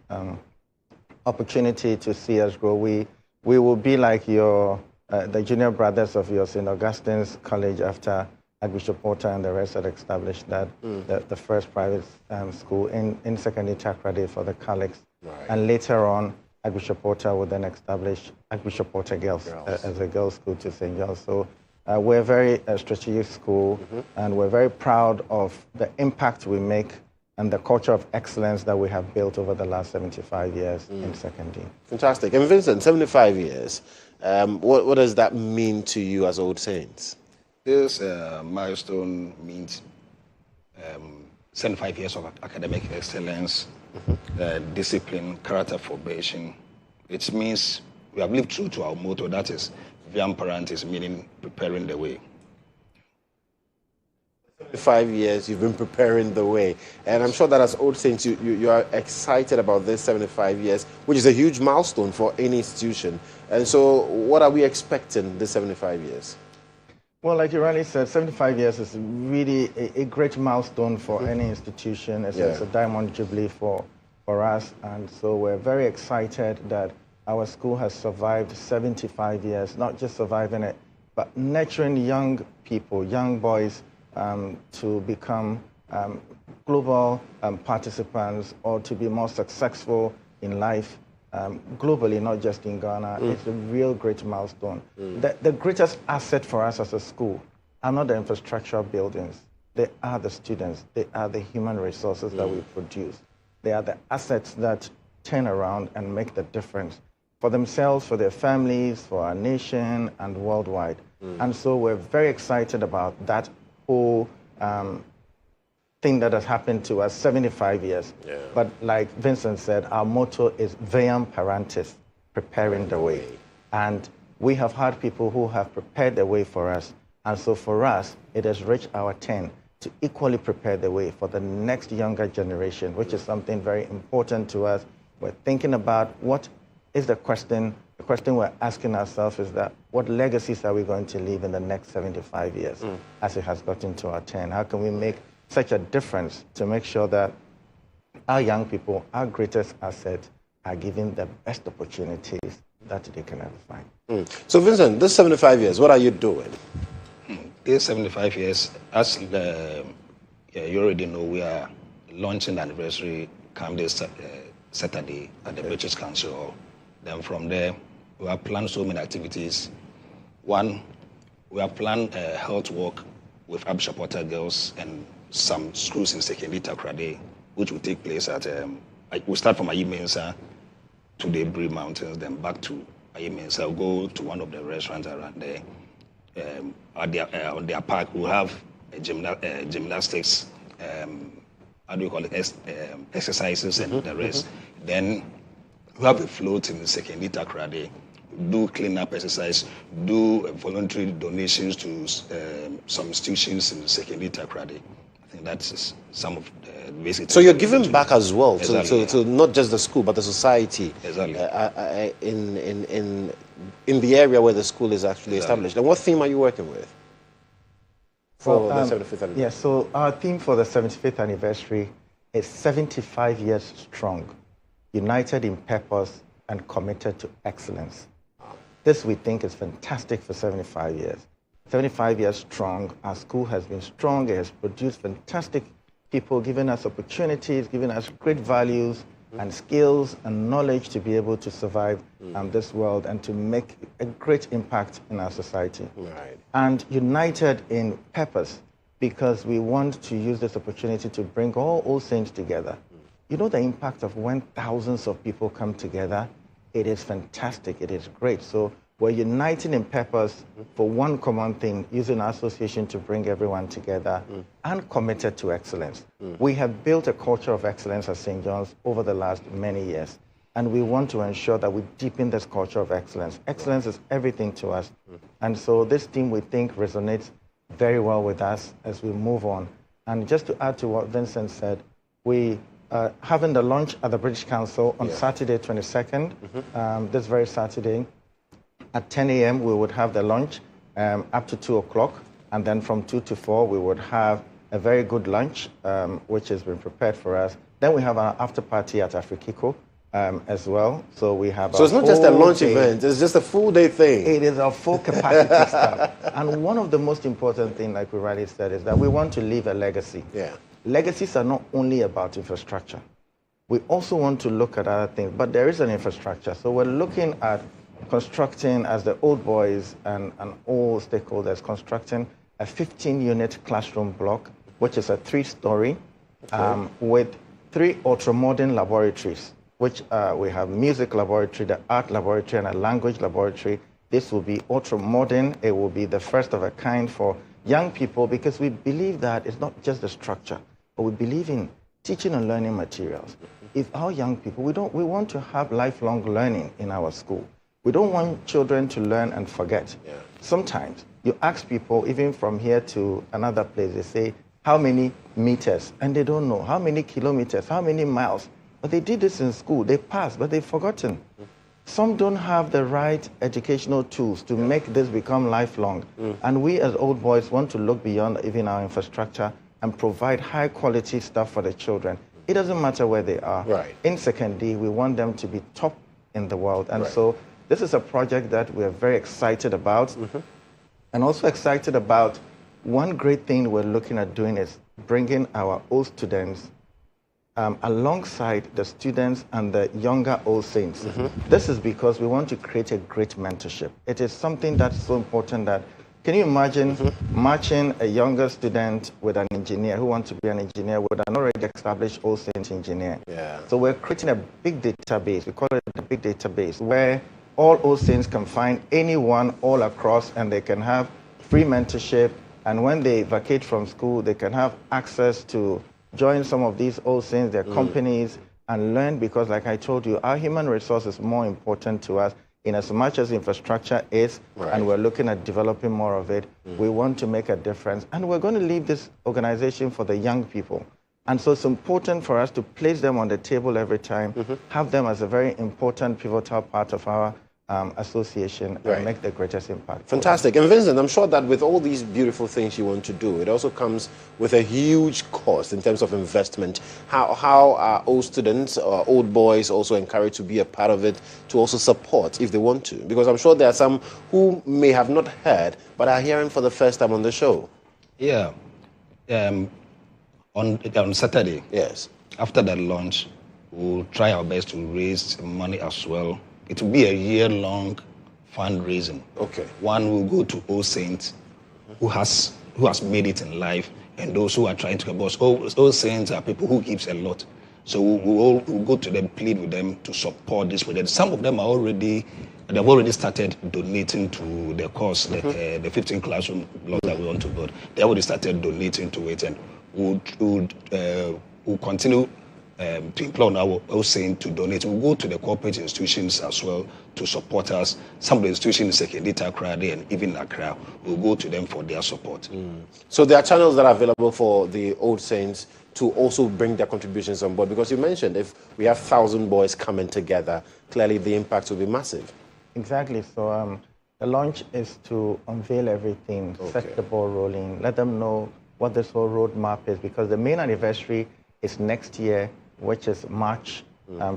opportunity to see us grow. We will be like the junior brothers of your St. Augustine's College after Archbishop Porter and the rest had established that the first private school in 2nd D Chakrade for the Catholics. Right. And later on, Archbishop Porter would then establish Archbishop Porter Girls as a girls' school to St. John's. So we're a very strategic school, and we're very proud of the impact we make and the culture of excellence that we have built over the last 75 years in 2nd D. Fantastic. And Vincent, 75 years, what does that mean to you as Old Saints? This milestone means 75 years of academic excellence, discipline, character formation. It means we have lived true to our motto, that is, Viam Parentis, meaning preparing the way. 5 years you've been preparing the way, and I'm sure that as Old Saints you are excited about this 75 years, which is a huge milestone for any institution. And so what are we expecting this 75 years? Well, like you rightly said, 75 years is really a great milestone for any institution. It's a diamond jubilee for us, and so we're very excited that our school has survived 75 years, not just surviving it, but nurturing young people, young boys, to become global participants or to be more successful in life globally, not just in Ghana. It's a real great milestone. The greatest asset for us as a school are not the infrastructural buildings. They are the students. They are the human resources that we produce. They are the assets that turn around and make the difference for themselves, for their families, for our nation, and worldwide. And so we're very excited about that whole thing that has happened to us 75 years. But like Vincent said, our motto is Viam Parentis, preparing the way. And we have had people who have prepared the way for us. And so for us, it has reached our turn to equally prepare the way for the next younger generation, which is something very important to us. We're thinking about what is the question we're asking ourselves is that what legacies are we going to leave in the next 75 years as it has gotten to our turn? How can we make such a difference to make sure that our young people, our greatest asset, are given the best opportunities that they can ever find? So Vincent, this 75 years, what are you doing? This 75 years, as you already know, we are launching the anniversary come this Saturday at the British Council Hall. Then from there, we have planned so many activities. One, we have planned a health walk with Archbishop Porter Girls and some schools in 2nd D Chakrade, which will take place at, we'll start from Mensah to the Bree Mountains, then back to Mensah. We'll go to one of the restaurants around there. On their park, we'll have a gymnastics, how do you call it, exercises and the rest. Then we have a float in 2nd D Chakrade. do cleanup exercise, do voluntary donations to some institutions in secondary Takrady. I think that's some of the basic. So you're giving back as well exactly, to not just the school but the society. Exactly. In the area where the school is actually established. And what theme are you working with for the 75th anniversary? Yeah, so our theme for the 75th anniversary is 75 years strong, united in purpose and committed to excellence. This we think is fantastic for 75 years. 75 years strong, our school has been strong, it has produced fantastic people, giving us opportunities, giving us great values and skills and knowledge to be able to survive this world and to make a great impact in our society. Right. And united in purpose, because we want to use this opportunity to bring all saints together. You know the impact of when thousands of people come together? It is fantastic, it is great. So we're uniting in purpose for one common thing, using our association to bring everyone together and committed to excellence. We have built a culture of excellence at St. John's over the last many years, and we want to ensure that we deepen this culture of excellence. Excellence is everything to us. And so this theme, we think, resonates very well with us as we move on. And just to add to what Vincent said, we having the launch at the British Council on Saturday 22nd, this very Saturday. At 10 a.m. we would have the launch up to 2 o'clock, and then from 2 to 4 we would have a very good lunch, which has been prepared for us. Then we have our after party at Afrikiko as well. So we have. So it's not just a launch event; it's just a full day thing. It is a full capacity stuff. And one of the most important things, like we rightly said, is that we want to leave a legacy. Yeah. Legacies are not only about infrastructure. We also want to look at other things, but there is an infrastructure. So we're looking at constructing, as the old boys and all stakeholders, constructing a 15-unit classroom block, which is a 3-story, with 3 ultra-modern laboratories, which we have music laboratory, the art laboratory, and a language laboratory. This will be ultra-modern. It will be the first of a kind for young people, because we believe that it's not just the structure, but we believe in teaching and learning materials. If our young people, we want to have lifelong learning in our school. We don't want children to learn and forget. Yeah. Sometimes you ask people, even from here to another place, they say, how many meters? And they don't know. How many kilometers? How many miles? But they did this in school. They passed, but they've forgotten. Some don't have the right educational tools to make this become lifelong. And we as old boys want to look beyond even our infrastructure and provide high quality stuff for the children. It doesn't matter where they are. Right. In secondary, we want them to be top in the world. And so this is a project that we are very excited about, and also excited about. One great thing we're looking at doing is bringing our old students alongside the students and the younger old saints. This is because we want to create a great mentorship. It is something that's so important that, can you imagine matching a younger student with an engineer who wants to be an engineer with an already established old saint engineer? Yeah. So we're creating a big database. We call it a big database, where all old saints can find anyone all across, and they can have free mentorship. And when they vacate from school, they can have access to join some of these old saints, their companies, and learn, because like I told you, our human resource is more important to us in as much as infrastructure is, and we're looking at developing more of it. We want to make a difference, and we're going to leave this organization for the young people. And so it's important for us to place them on the table every time, have them as a very important, pivotal part of our association, and make the greatest impact. Fantastic. And Vincent, I'm sure that with all these beautiful things you want to do, it also comes with a huge cost in terms of investment. How are old students or old boys also encouraged to be a part of it, to also support if they want to? Because I'm sure there are some who may have not heard, but are hearing for the first time on the show. Yeah. On Saturday, after that launch, we'll try our best to raise money as well. It will be a year-long fundraising. Okay. One will go to All Saints, who has made it in life, and those who are trying to help us. All Saints are people who gives a lot. So we'll go to them, plead with them to support this project. Some of them are they've already started donating to the cause, the 15 classroom block that we want to build. They already started donating to it, and we'll continue to implore our OSAIN to donate. We'll go to the corporate institutions as well to support us. Some of the institutions in Sekendita, Accra, and even Accra, we'll go to them for their support. So there are channels that are available for the Old Saints to also bring their contributions on board, because you mentioned if we have 1,000 boys coming together, clearly the impact will be massive. Exactly. So the launch is to unveil everything, set the ball rolling, let them know what this whole roadmap is, because the main anniversary is next year, which is March.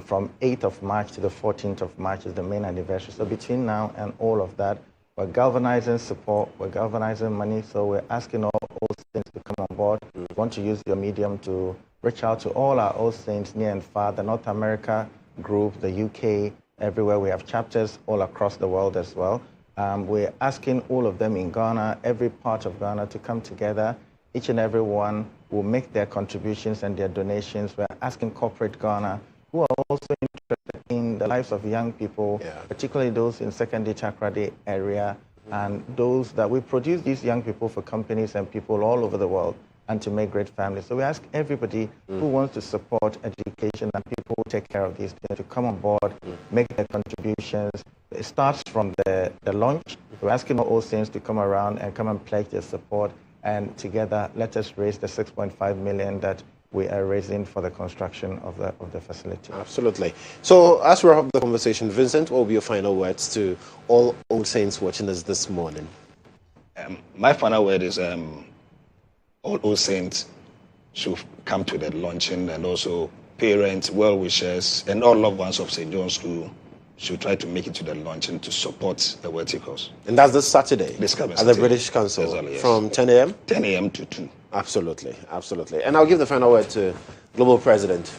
From 8th of March to the 14th of March is the main anniversary. So between now and all of that, we're galvanizing support, we're galvanizing money, so we're asking all Saints to come on board. We want to use your medium to reach out to all our All Saints near and far, the North America group, the UK, everywhere. We have chapters all across the world as well. We're asking all of them in Ghana, every part of Ghana, to come together. Each and every one will make their contributions and their donations. We're asking corporate Ghana, who are also interested in the lives of young people, particularly those in secondary Chakrade area, and those that we produce these young people for companies and people all over the world, and to make great families. So we ask everybody who wants to support education and people who take care of these things to come on board, make their contributions. It starts from the launch. We're asking all Saints to come around and come and pledge their support, and together let us raise the 6.5 million that we are raising for the construction of the facility. Absolutely. So as we wrap up the conversation, Vincent, what will be your final words to all Old Saints watching us this morning? My final word is all Old Saints should come to the launching, and also parents, well-wishers, and all loved ones of St. John's School should try to make it to the launching to support the worthy cause. And that's this Saturday This coming at the Saturday. British Council Exactly, yes. from 10 a.m.? 10 a.m. to 2. Absolutely, absolutely. And I'll give the final word to Global President.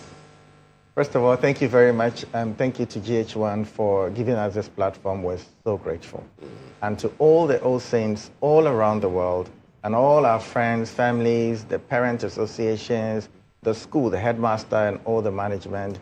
First of all, thank you very much, and thank you to GHOne for giving us this platform. We're so grateful. And to all the Old Saints all around the world, and all our friends, families, the parent associations, the school, the headmaster, and all the management,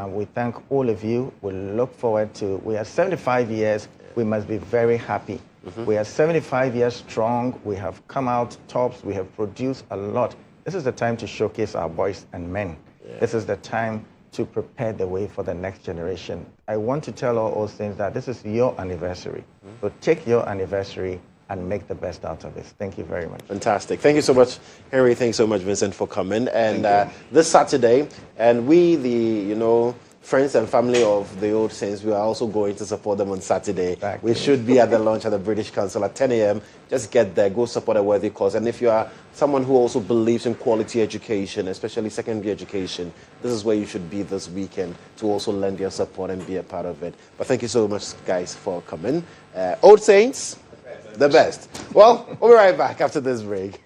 we thank all of you. We look forward to, we are 75 years, we must be very happy. We are 75 years strong, we have come out tops, we have produced a lot. This is the time to showcase our boys and men. This is the time to prepare the way for the next generation. I want to tell all Saints that this is your anniversary. So take your anniversary and make the best out of it. Thank you very much. Fantastic. Thank you so much, Henry. Thanks so much, Vincent, for coming. And this Saturday, and we, the friends and family of the Old Saints, we are also going to support them on Saturday. Exactly. We should be at the launch at the British Council at 10 a.m. Just get there, go support a worthy cause. And if you are someone who also believes in quality education, especially secondary education, this is where you should be this weekend to also lend your support and be a part of it. But thank you so much, guys, for coming. Old Saints, the best. Well, we'll be right back after this break.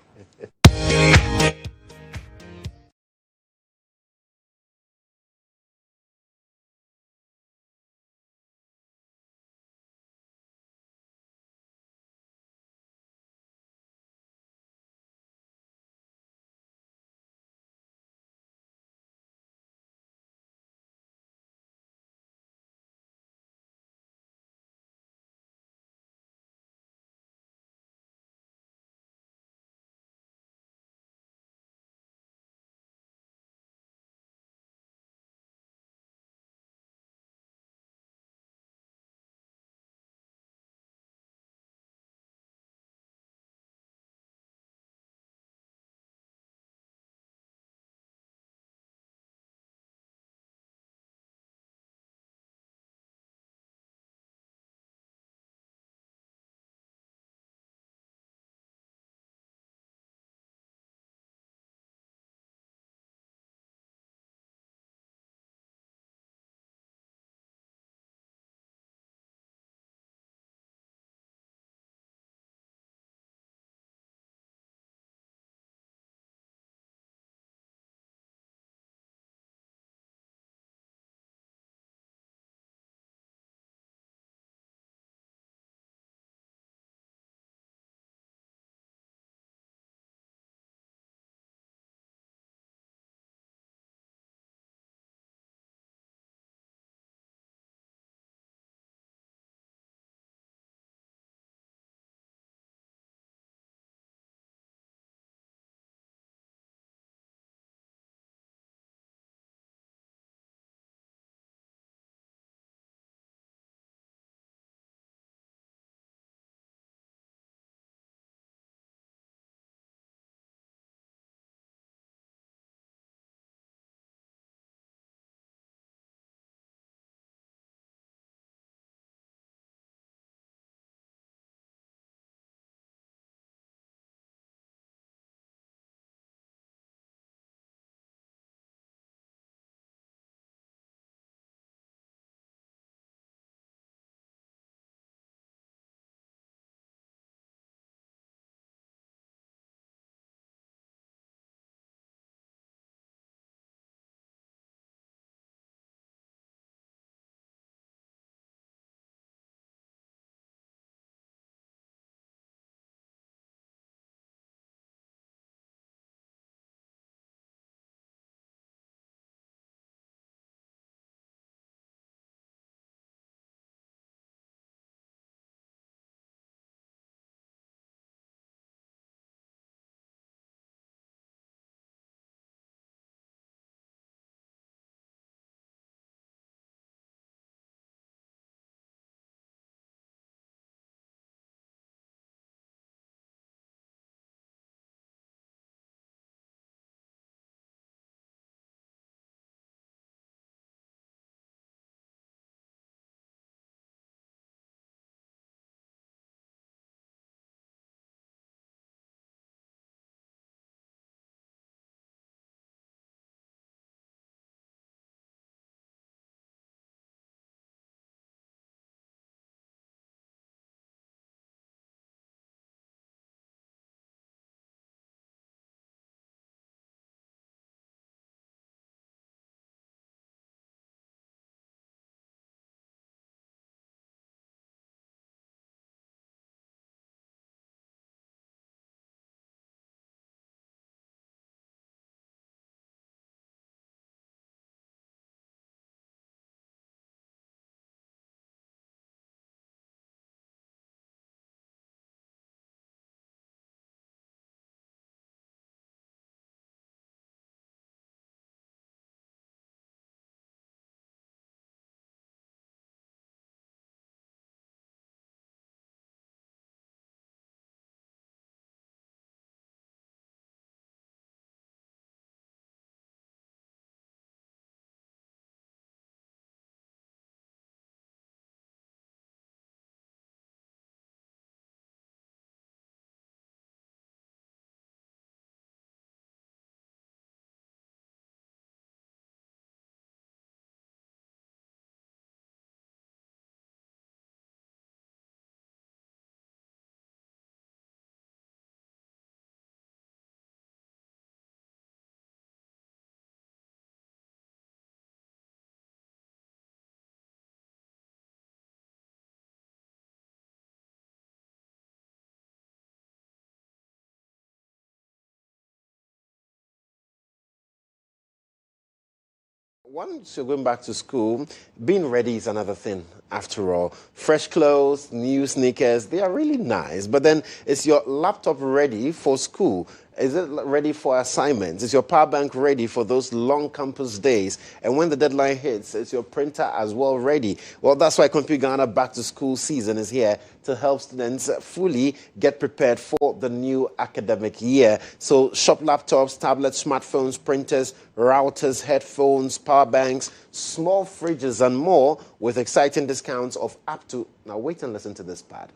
Once you're going back to school, being ready is another thing. After all, fresh clothes, new sneakers, they are really nice. But then, is your laptop ready for school? Is it ready for assignments? Is your power bank ready for those long campus days? And when the deadline hits, is your printer as well ready? Well, that's why Compute Ghana Back to School season is here to help students fully get prepared for the new academic year. So shop laptops, tablets, smartphones, printers, routers, headphones, power banks, small fridges and more with exciting discounts of up to, now wait and listen to this part,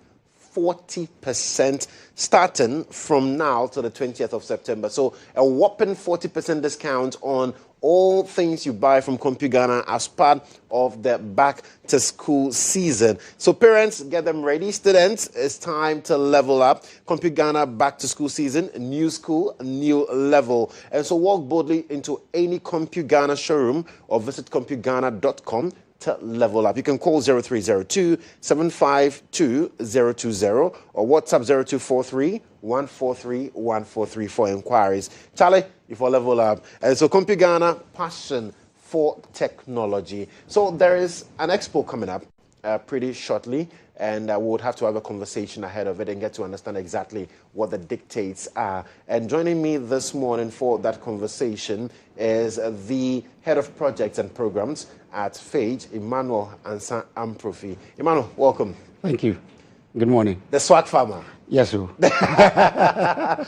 40% starting from now to the 20th of September. So a whopping 40% discount on all things you buy from Compute Ghana as part of the back to school season. So parents, get them ready. Students, it's time to level up. Compute Ghana back to school season, new school, new level. And so walk boldly into any Compute Ghana showroom or visit ComputeGhana.com to level up. You can call 0302-752-020 or WhatsApp 0243-143-143 for inquiries. Charlie, if you level up. And so Compute Ghana, passion for technology. So there is an expo coming up pretty shortly, and we would have to have a conversation ahead of it and get to understand exactly what the dictates are. And joining me this morning for that conversation is the head of projects and programs at FAGE, Emmanuel Ansa Amprofi. Emmanuel, welcome. Thank you. Good morning. The swag farmer. Yes, sir.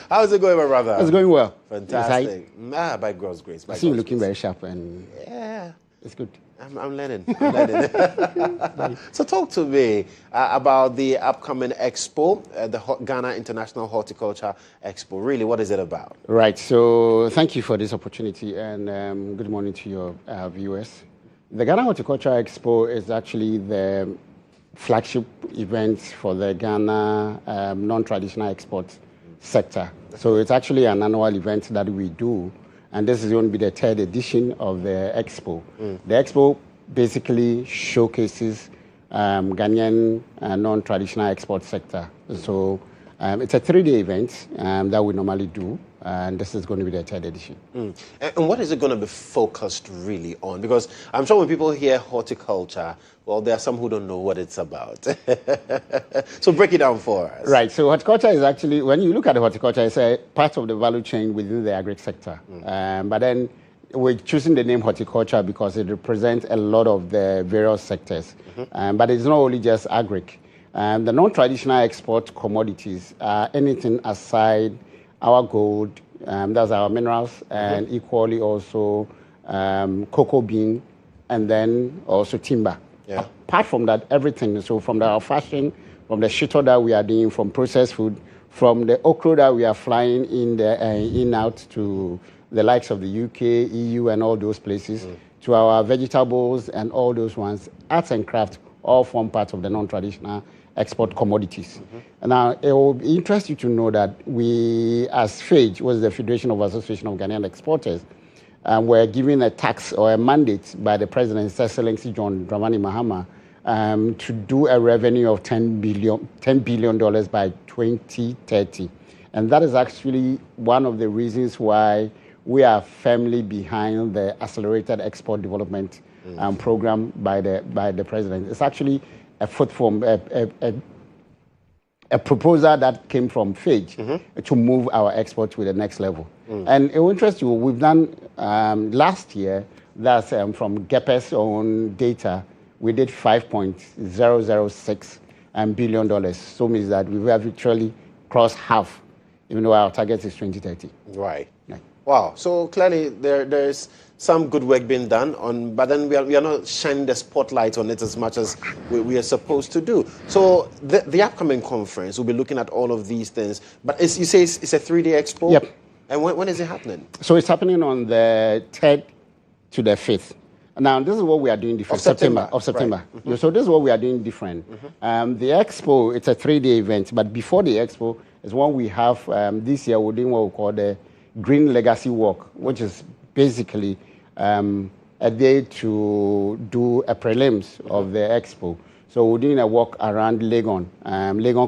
How's it going, my brother? It's going well. Fantastic. By God's grace. I see you looking very sharp, and yeah, it's good. I'm learning. So talk to me about the upcoming expo, the Ghana International Horticulture Expo. Really, what is it about? Right. So thank you for this opportunity, and good morning to your viewers. The Ghana Horticulture Expo is actually the flagship event for the Ghana non-traditional export sector. So it's actually an annual event that we do, and this is going to be the third edition of the expo. The expo basically showcases Ghanaian non-traditional export sector. So it's a 3-day event that we normally do, and this is going to be the third edition. And what is it going to be focused really on? Because I'm sure when people hear horticulture, well, there are some who don't know what it's about. So break it down for us. Right. So horticulture is actually, when you look at the horticulture, it's a part of the value chain within the agri sector. But then we're choosing the name horticulture because it represents a lot of the various sectors. But it's not only just agri. The non-traditional export commodities are anything aside our gold, that's our minerals, and equally also cocoa bean, and then also timber. Yeah. Apart from that, everything, so from our fashion, from the shito that we are doing, from processed food, from the okra that we are flying in out to the likes of the UK, EU, and all those places, to our vegetables and all those ones, arts and crafts, all form part of the non-traditional export commodities. Now, it will interest you to know that we, as FAGE, was the Federation of Association of Ghanaian Exporters, were given a tax or a mandate by the President, His Excellency John Dramani Mahama, to do a revenue of $10 billion by 2030. And that is actually one of the reasons why we are firmly behind the Accelerated Export Development program by the President. It's actually a proposal that came from FAGE to move our exports to the next level. And it will interest you, we've done last year, that's from GEPE's own data, we did $5.006 billion. So means that we have literally crossed half, even though our target is 2030. Right. Wow. So clearly there's some good work being done on, but then we are not shining the spotlight on it as much as we are supposed to do. So the upcoming conference, we'll be looking at all of these things. But you say it's a 3-day expo? Yep. And when is it happening? So it's happening on the 3rd to the 5th. Now, this is what we are doing different. September. Right. So this is what we are doing different. The expo, it's a 3-day event, but before the expo is when we have, this year we're doing what we call the Green Legacy Walk, which is basically a day to do a prelims of the expo. So we're doing a walk around Legon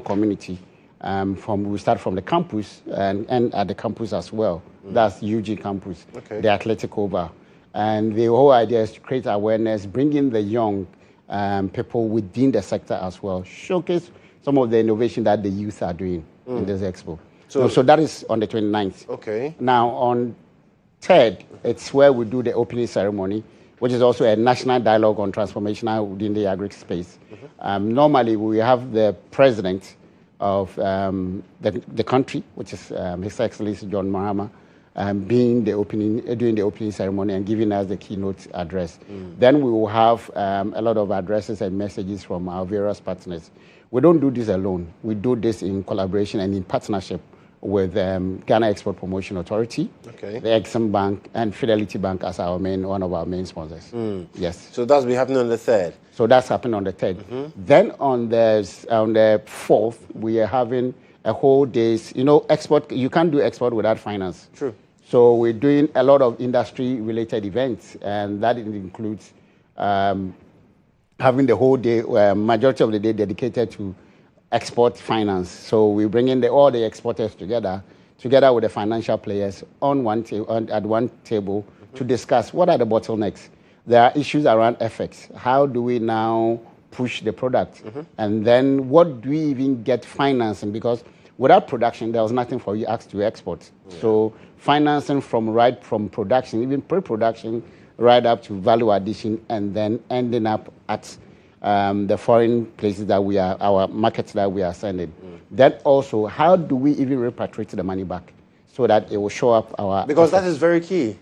community. We start from the campus and end at the campus as well. That's UG campus, the Athletic Oval. And the whole idea is to create awareness, bring in the young people within the sector as well, showcase some of the innovation that the youth are doing in this expo. So that is on the 29th. Okay. Now, on 3rd, it's where we do the opening ceremony, which is also a national dialogue on transformational within the agri space. Normally, we have the president of the country, which is His Excellency John Mahama, doing the opening ceremony and giving us the keynote address. Then we will have a lot of addresses and messages from our various partners. We don't do this alone. We do this in collaboration and in partnership with Ghana Export Promotion Authority, the Exim Bank, and Fidelity Bank as one of our main sponsors. Yes. So that's be happening on the 3rd. So that's happening on the 3rd. Then on the 4th, we are having a whole day's, export. You can't do export without finance. True. So we're doing a lot of industry-related events, and that includes having the whole day, majority of the day dedicated to export finance. So we bring in all the exporters together with the financial players on at one table to discuss what are the bottlenecks. There are issues around FX. How do we now push the product? And then what do we even get financing? Because without production, there was nothing for you to export. So financing from production, even pre-production, right up to value addition, and then ending up at the foreign places that our markets that we are sending. Then also, how do we even repatriate the money back so that it will show up our... Because that is very key.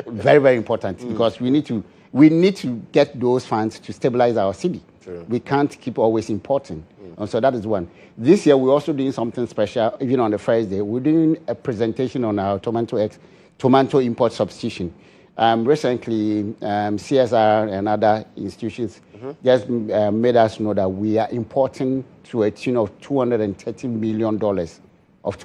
Very, very important, because we need to get those funds to stabilize our city. True. We can't keep always importing. And so that is one. This year, we're also doing something special, even on the first day. We're doing a presentation on our tomato import substitution. Recently, CSR and other institutions just made us know that we are importing to a tune of $230 million of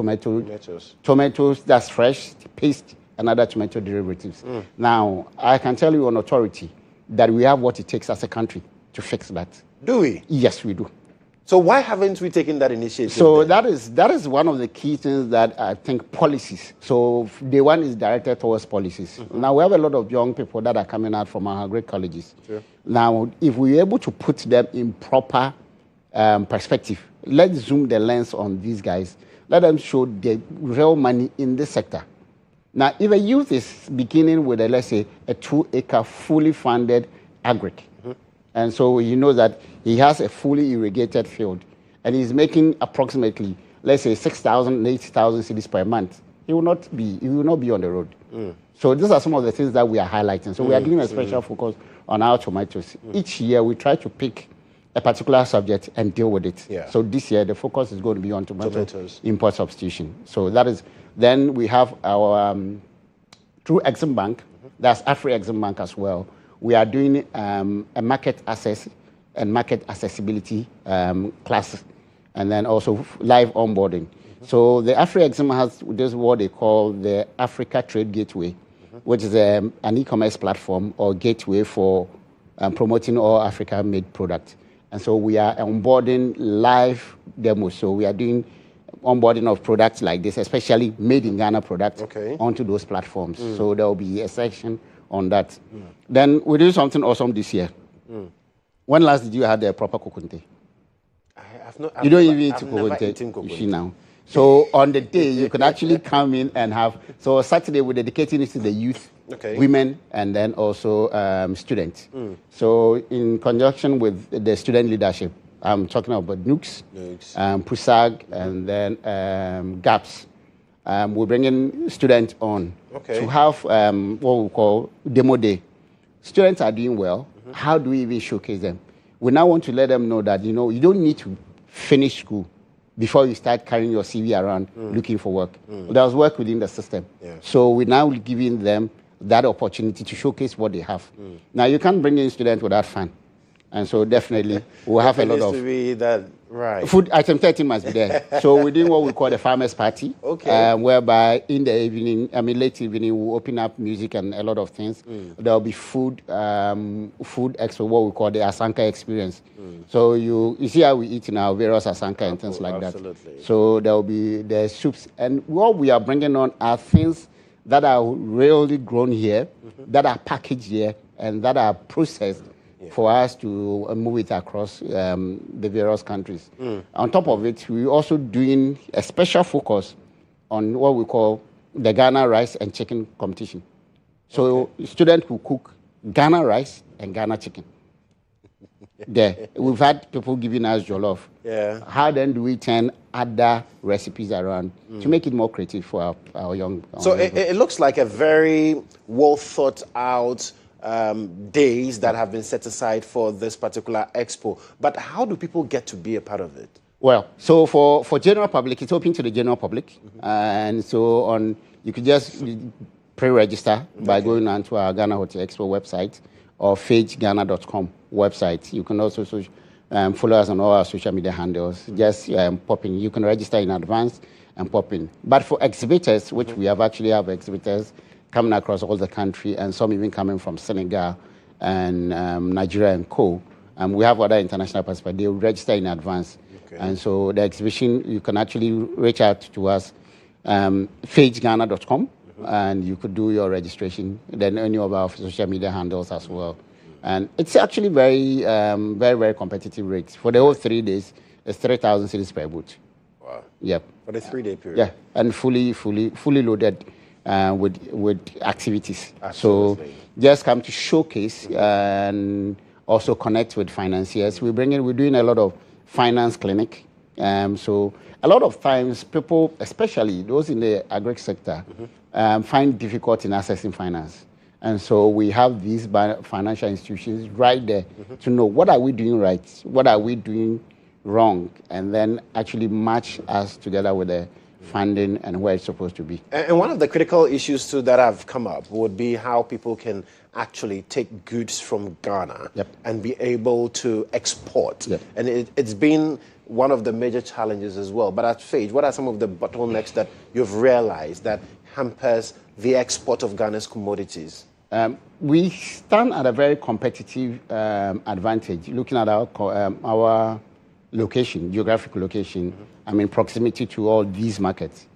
tomatoes that's fresh, paste, and other tomato derivatives. Now, I can tell you on authority that we have what it takes as a country to fix that. Do we? Yes, we do. So why haven't we taken that initiative? So that is one of the key things that I think policies. So day one is directed towards policies. Now we have a lot of young people that are coming out from our great colleges. Sure. Now, if we're able to put them in proper perspective, let's zoom the lens on these guys. Let them show the real money in this sector. Now, if a youth is beginning with, let's say, a 2-acre fully funded agric, and so he knows that he has a fully irrigated field, and he's making approximately, let's say, 6,000, 8,000 cedis per month, he will not be on the road. So these are some of the things that we are highlighting. So we are doing a special focus on our tomatoes. Each year, we try to pick a particular subject and deal with it. Yeah. So this year, the focus is going to be on tomatoes import substitution. So that is, then we have our, through Exim Bank, that's Afri-Exim Bank as well, we are doing a market access and market accessibility class, and then also live onboarding. So the Afri-Exim has this what they call the Africa Trade Gateway, which is an e-commerce platform or gateway for promoting all Africa-made products. And so we are onboarding live demos. So we are doing onboarding of products like this, especially made in Ghana products, onto those platforms. So there will be a section on that. Then we do something awesome this year. When last did you have the proper kokunte? You don't even eat kokunte now. So on the day, you could actually come in and have, so Saturday we're dedicating it to the youth, women, and then also students. So in conjunction with the student leadership, I'm talking about NUCS, PUSAG, and then GAPS. We're bringing students on to have what we call demo day. Students are doing well. How do we even showcase them? We now want to let them know that, you don't need to finish school before you start carrying your CV around looking for work. There's work within the system. So we're now giving them that opportunity to showcase what they have. Now, you can't bring in students without fun. And so definitely we'll have a lot of... to be that, right. Food item 13 must be there. So we're doing what we call the farmers party, whereby in the evening, late evening, we'll open up music and a lot of things. There'll be food expo, what we call the Asanka experience. So you see how we eat in our various Asanka and things like that. So there'll be the soups. And what we are bringing on are things that are really grown here, that are packaged here, and that are processed for us to move it across the various countries. On top of it, we're also doing a special focus on what we call the Ghana rice and chicken competition. So students will cook Ghana rice and Ghana chicken. There, we've had people giving us jollof. Yeah. How then do we turn other recipes around to make it more creative for our young? So it looks like a very well thought out days that have been set aside for this particular expo. But how do people get to be a part of it? Well, so for general public, it's open to the general public, and so you could just pre-register by going onto our Ghana Hotel Expo website or fageghana.com website. You can also follow us on all our social media handles. Just pop in. You can register in advance and pop in. But for exhibitors, which we have exhibitors coming across all the country, and some even coming from Senegal and Nigeria and co. We have other international participants. They register in advance. And so the exhibition, you can actually reach out to us, fageghana.com, and you could do your registration, then any of our social media handles as well. And it's actually very, very competitive rates. For the whole 3 days, it's 3,000 cedis per booth. Wow. Yep. For the 3-day period. Yeah, and fully loaded with activities. Absolutely. So just come to showcase and also connect with financiers. We're doing a lot of finance clinic. So a lot of times people, especially those in the agri sector, find difficult in accessing finance. And so we have these financial institutions right there to know what are we doing right, what are we doing wrong, and then actually match us together with the funding and where it's supposed to be. And one of the critical issues too that have come up would be how people can actually take goods from Ghana and be able to export. And it's been one of the major challenges as well. But at Phage, what are some of the bottlenecks that you've realized that hampers the export of Ghana's commodities? We stand at a very competitive advantage looking at our location, geographic location, proximity to all these markets.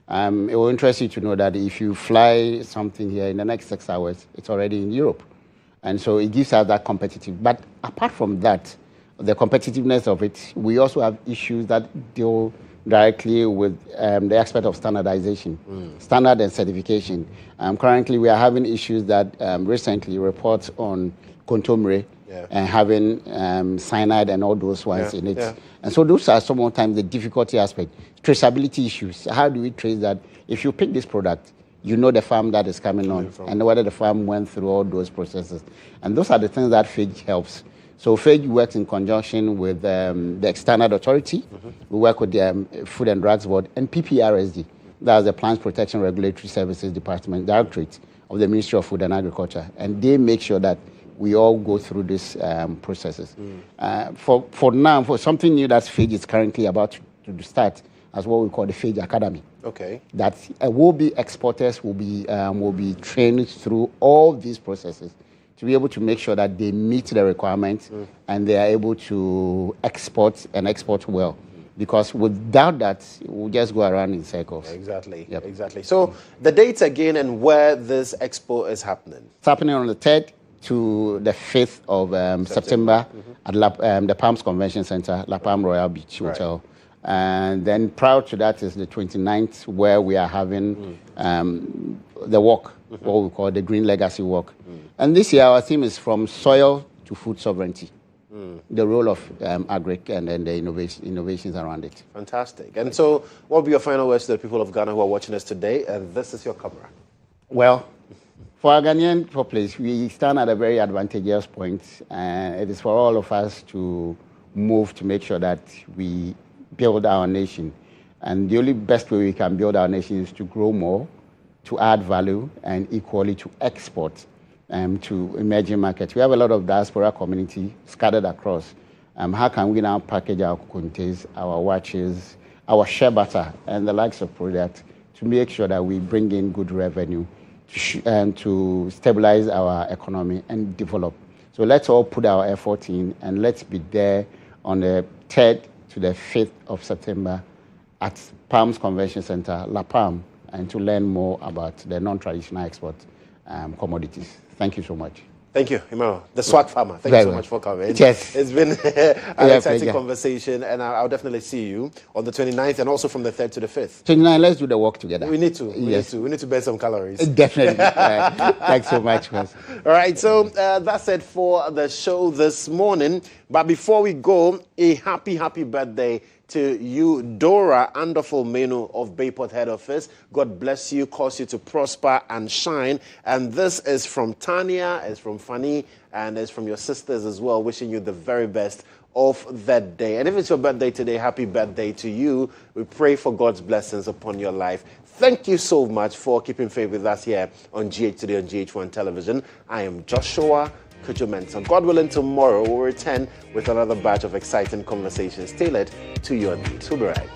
It will interest you to know that if you fly something here in the next 6 hours, it's already in Europe. And so it gives us that competitive. But apart from that, the competitiveness of it, we also have issues that deal directly with the aspect of standardization, standard and certification. Currently, we are having issues that recently reports on contomere and having cyanide and all those ones in it. And so those are sometimes the difficulty aspect. Traceability issues. How do we trace that? If you pick this product, you know the farm that is coming on and whether the farm went through all those processes. And those are the things that Phage helps. So Phage works in conjunction with the external authority. We work with the Food and Drugs Board and PPRSD. That's the Plants Protection Regulatory Services Department, Directorate of the Ministry of Food and Agriculture. And they make sure that we all go through these processes. For now, for something new that Phage is currently about to start, as what we call the Phage Academy. Okay. That will-be exporters will be trained through all these processes to be able to make sure that they meet the requirements and they are able to export and export well. Because without that, we'll just go around in circles. Exactly. Exactly. So the dates again and where this expo is happening. It's happening on the 3rd to the 5th of September at the Palms Convention Center, La Palm Royal Beach Hotel. And then prior to that is the 29th, where we are having the walk, what we call the Green Legacy Walk. And this year our theme is from soil to food sovereignty, the role of agric and then the innovations around it. Fantastic. And so what will be your final words to the people of Ghana who are watching us today? And this is your camera. Well, for our Ghanaian populace, we stand at a very advantageous point. And it is for all of us to move to make sure that we build our nation. And the only best way we can build our nation is to grow more, to add value, and equally to export to emerging markets. We have a lot of diaspora community scattered across. How can we now package our kuntes, our watches, our shea butter, and the likes of products to make sure that we bring in good revenue to stabilize our economy and develop? So let's all put our effort in and let's be there on the 3rd to the 5th of September at Palms Convention Center, La Palm, and to learn more about the non-traditional export commodities. Thank you so much. Thank you, Emmanuel, the swag farmer. Thank you so much for coming. Yes. It's been an exciting conversation, and I'll definitely see you on the 29th and also from the 3rd to the 5th. 29, let's do the walk together. We need to. We need to burn some calories. Definitely. Thanks so much, Mensah. All right, so that's it for the show this morning. But before we go, a happy birthday to you, Dora Andoful Menu of Bayport Head Office. God bless you, cause you to prosper and shine. And this is from Tanya, it's from Fanny, and it's from your sisters as well, wishing you the very best of that day. And if it's your birthday today, happy birthday to you. We pray for God's blessings upon your life. Thank you so much for keeping faith with us here on GH Today on GH1 Television. I am Joshua Kodjo Mensah. God willing, tomorrow we'll return with another batch of exciting conversations tailored to your needs. We'll be right.